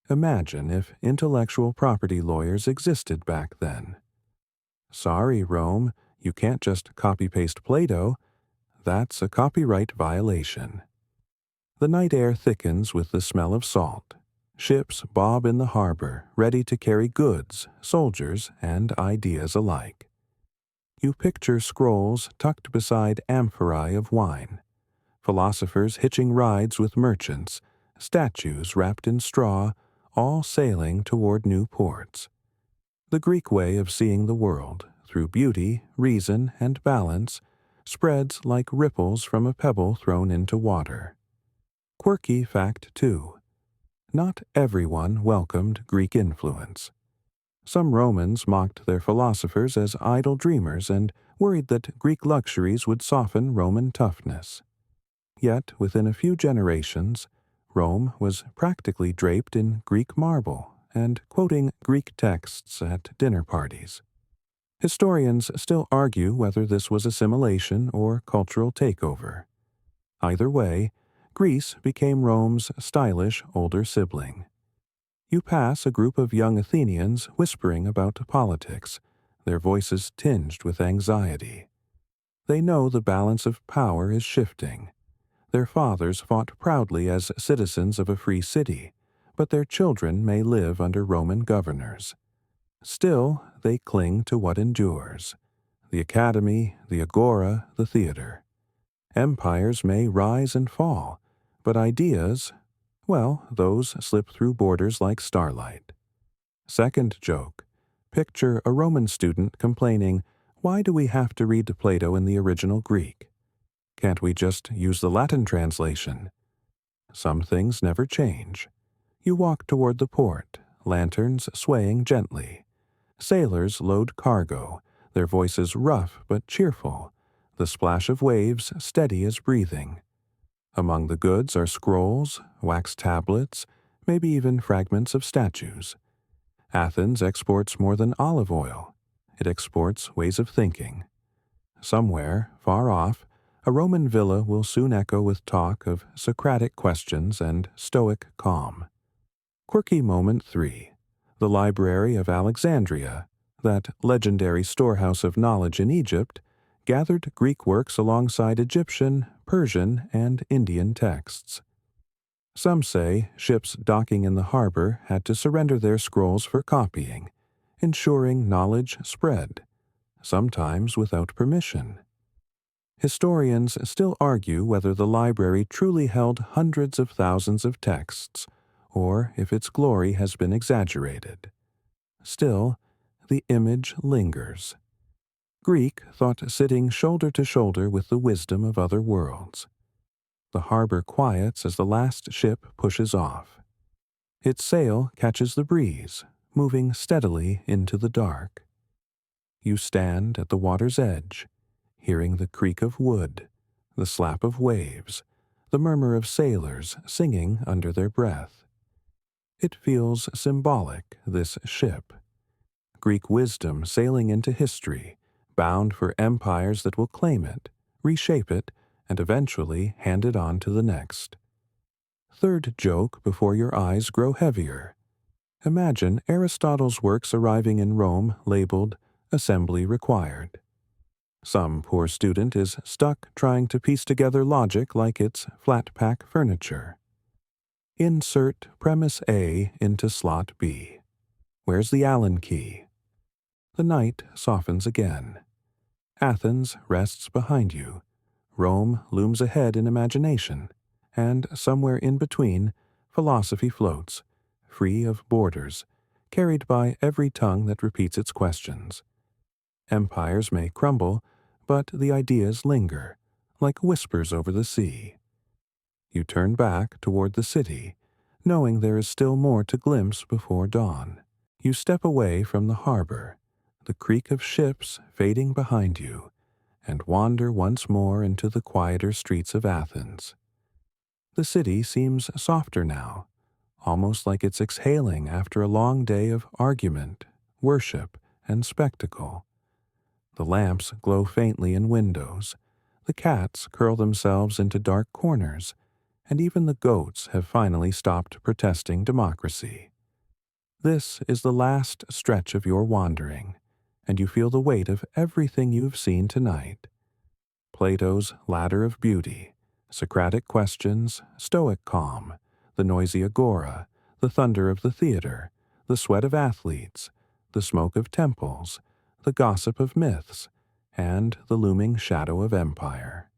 Imagine if intellectual property lawyers existed back then. Sorry, Rome, you can't just copy-paste Plato. That's a copyright violation. The night air thickens with the smell of salt. Ships bob in the harbor, ready to carry goods, soldiers, and ideas alike. You picture scrolls tucked beside amphorae of wine, philosophers hitching rides with merchants, statues wrapped in straw, all sailing toward new ports. The Greek way of seeing the world, through beauty, reason, and balance, spreads like ripples from a pebble thrown into water. Quirky fact 2. Not everyone welcomed Greek influence. Some Romans mocked their philosophers as idle dreamers and worried that Greek luxuries would soften Roman toughness. Yet, within a few generations, Rome was practically draped in Greek marble and quoting Greek texts at dinner parties. Historians still argue whether this was assimilation or cultural takeover. Either way, Greece became Rome's stylish older sibling. You pass a group of young Athenians whispering about politics, their voices tinged with anxiety. They know the balance of power is shifting. Their fathers fought proudly as citizens of a free city, but their children may live under Roman governors. Still, they cling to what endures: the academy, the agora, the theater. Empires may rise and fall, but ideas, well, those slip through borders like starlight. Second joke. Picture a Roman student complaining, "Why do we have to read Plato in the original Greek? Can't we just use the Latin translation?" Some things never change. You walk toward the port, lanterns swaying gently. Sailors load cargo, their voices rough but cheerful, the splash of waves steady as breathing. Among the goods are scrolls, wax tablets, maybe even fragments of statues. Athens exports more than olive oil. It exports ways of thinking. Somewhere, far off, a Roman villa will soon echo with talk of Socratic questions and Stoic calm. Quirky moment 3. The Library of Alexandria, that legendary storehouse of knowledge in Egypt, gathered Greek works alongside Egyptian, Persian, and Indian texts. Some say ships docking in the harbor had to surrender their scrolls for copying, ensuring knowledge spread, sometimes without permission. Historians still argue whether the library truly held hundreds of thousands of texts, or if its glory has been exaggerated. Still, the image lingers. Greek thought sitting shoulder to shoulder with the wisdom of other worlds. The harbor quiets as the last ship pushes off. Its sail catches the breeze, moving steadily into the dark. You stand at the water's edge, hearing the creak of wood, the slap of waves, the murmur of sailors singing under their breath. It feels symbolic, this ship. Greek wisdom sailing into history, bound for empires that will claim it, reshape it, and eventually hand it on to the next. Third joke before your eyes grow heavier. Imagine Aristotle's works arriving in Rome labeled "Assembly Required." Some poor student is stuck trying to piece together logic like it's flat-pack furniture. Insert premise A into slot B. Where's the Allen key? The night softens again. Athens rests behind you. Rome looms ahead in imagination, and somewhere in between, philosophy floats, free of borders, carried by every tongue that repeats its questions. Empires may crumble, but the ideas linger, like whispers over the sea. You turn back toward the city, knowing there is still more to glimpse before dawn. You step away from the harbor, the creak of ships fading behind you, and wander once more into the quieter streets of Athens. The city seems softer now, almost like it's exhaling after a long day of argument, worship, and spectacle. The lamps glow faintly in windows, the cats curl themselves into dark corners, and even the goats have finally stopped protesting democracy. This is the last stretch of your wandering, and you feel the weight of everything you've seen tonight. Plato's ladder of beauty, Socratic questions, Stoic calm, the noisy agora, the thunder of the theater, the sweat of athletes, the smoke of temples, the gossip of myths, and the looming shadow of empire.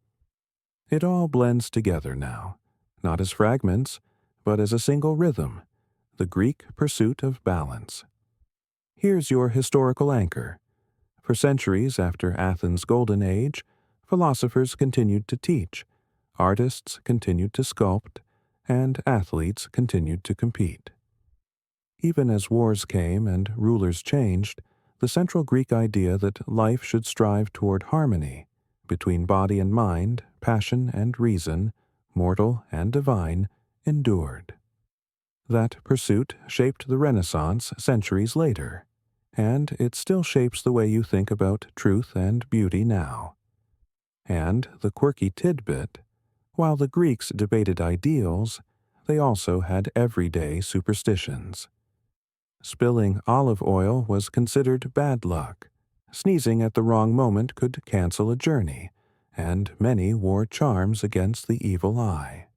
It all blends together now, not as fragments, but as a single rhythm, the Greek pursuit of balance. Here's your historical anchor. For centuries after Athens' golden age, philosophers continued to teach, artists continued to sculpt, and athletes continued to compete. Even as wars came and rulers changed, the central Greek idea that life should strive toward harmony between body and mind, passion and reason, mortal and divine, endured. That pursuit shaped the Renaissance centuries later, and it still shapes the way you think about truth and beauty now. And the quirky tidbit, while the Greeks debated ideals, they also had everyday superstitions. Spilling olive oil was considered bad luck. Sneezing at the wrong moment could cancel a journey, and many wore charms against the evil eye.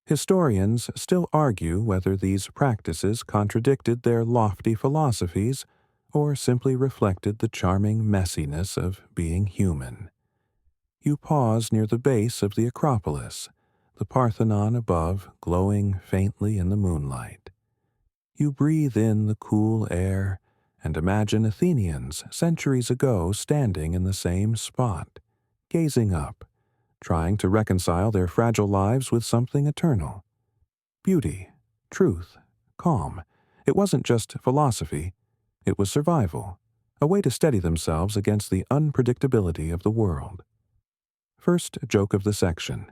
Historians still argue whether these practices contradicted their lofty philosophies or simply reflected the charming messiness of being human. You pause near the base of the Acropolis, the Parthenon above glowing faintly in the moonlight. You breathe in the cool air and imagine Athenians centuries ago standing in the same spot, gazing up, trying to reconcile their fragile lives with something eternal. Beauty, truth, calm. It wasn't just philosophy, it was survival, a way to steady themselves against the unpredictability of the world. First joke of the section.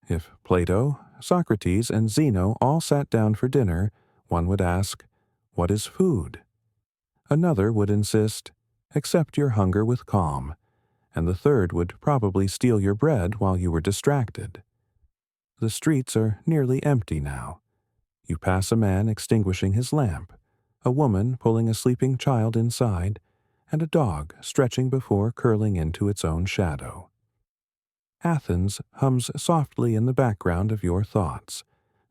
If Plato, Socrates, and Zeno all sat down for dinner, one would ask, "What is food?" Another would insist, "Accept your hunger with calm," and the third would probably steal your bread while you were distracted. The streets are nearly empty now. You pass a man extinguishing his lamp, a woman pulling a sleeping child inside, and a dog stretching before curling into its own shadow. Athens hums softly in the background of your thoughts,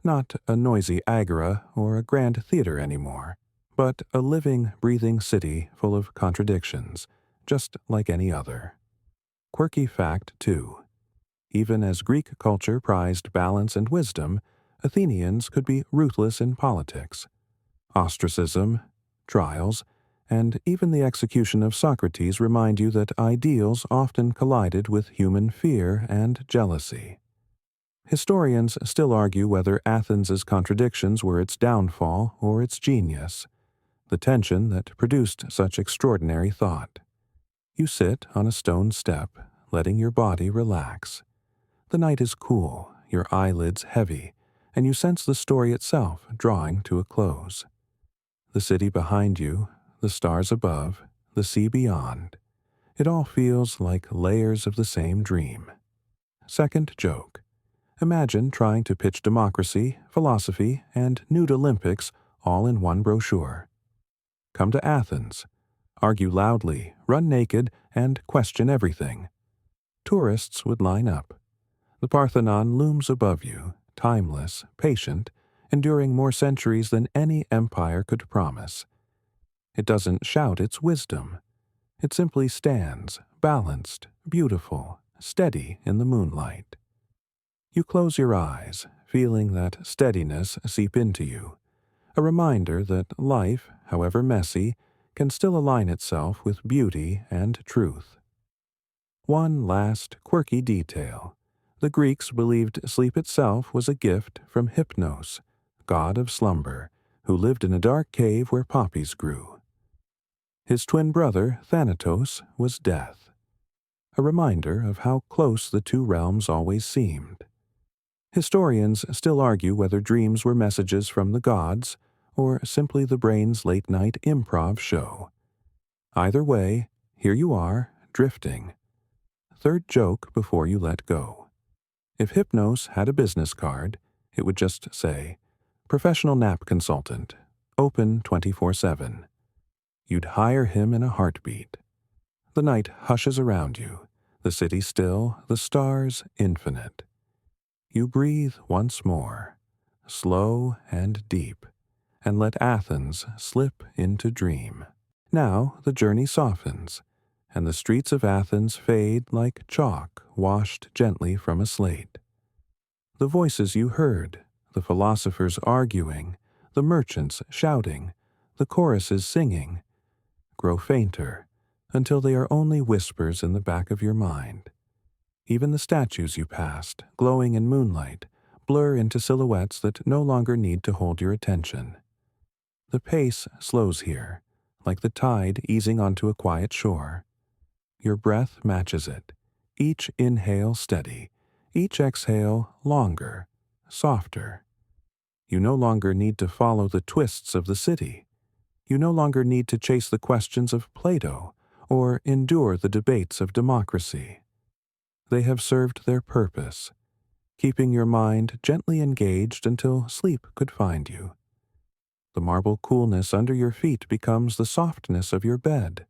not a noisy agora or a grand theater anymore, but a living, breathing city full of contradictions, just like any other. Quirky fact, too. Even as Greek culture prized balance and wisdom, Athenians could be ruthless in politics. Ostracism, trials, and even the execution of Socrates remind you that ideals often collided with human fear and jealousy. Historians still argue whether Athens's contradictions were its downfall or its genius, the tension that produced such extraordinary thought. You sit on a stone step, letting your body relax. The night is cool, your eyelids heavy, and you sense the story itself drawing to a close. The city behind you, the stars above, the sea beyond. It all feels like layers of the same dream. Second joke. Imagine trying to pitch democracy, philosophy, and nude Olympics all in one brochure. Come to Athens. Argue loudly, run naked, and question everything. Tourists would line up. The Parthenon looms above you, timeless, patient, enduring more centuries than any empire could promise. It doesn't shout its wisdom. It simply stands, balanced, beautiful, steady in the moonlight. You close your eyes, feeling that steadiness seep into you, a reminder that life, however messy, can still align itself with beauty and truth. One last quirky detail. The Greeks believed sleep itself was a gift from Hypnos, god of slumber, who lived in a dark cave where poppies grew. His twin brother, Thanatos, was death, a reminder of how close the two realms always seemed. Historians still argue whether dreams were messages from the gods or simply the brain's late-night improv show. Either way, here you are, drifting. Third joke before you let go. If Hypnos had a business card, it would just say, "Professional nap consultant, open 24/7. You'd hire him in a heartbeat. The night hushes around you, the city still, the stars infinite. You breathe once more, slow and deep, and let Athens slip into dream. Now the journey softens, and the streets of Athens fade like chalk washed gently from a slate. The voices you heard, the philosophers arguing, the merchants shouting, the choruses singing, grow fainter until they are only whispers in the back of your mind. Even the statues you passed, glowing in moonlight, blur into silhouettes that no longer need to hold your attention. The pace slows here, like the tide easing onto a quiet shore. Your breath matches it, each inhale steady, each exhale longer, softer. You no longer need to follow the twists of the city. You no longer need to chase the questions of Plato or endure the debates of democracy. They have served their purpose, keeping your mind gently engaged until sleep could find you. The marble coolness under your feet becomes the softness of your bed.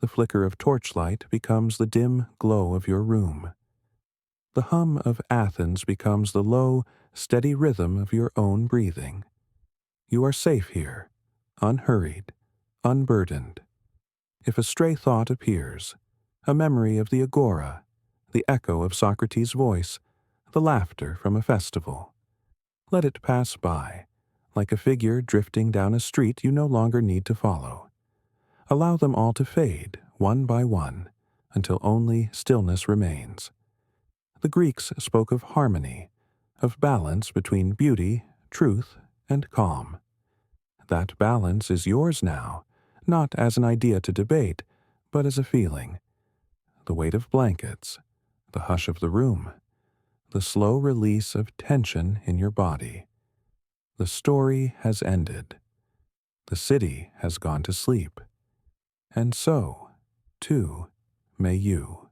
The flicker of torchlight becomes the dim glow of your room. The hum of Athens becomes the low, steady rhythm of your own breathing. You are safe here, unhurried, unburdened. If a stray thought appears, a memory of the Agora, the echo of Socrates' voice, the laughter from a festival, let it pass by, like a figure drifting down a street you no longer need to follow. Allow them all to fade, one by one, until only stillness remains. The Greeks spoke of harmony, of balance between beauty, truth, and calm. That balance is yours now, not as an idea to debate, but as a feeling. The weight of blankets, the hush of the room, the slow release of tension in your body. The story has ended. The city has gone to sleep. And so, too, may you.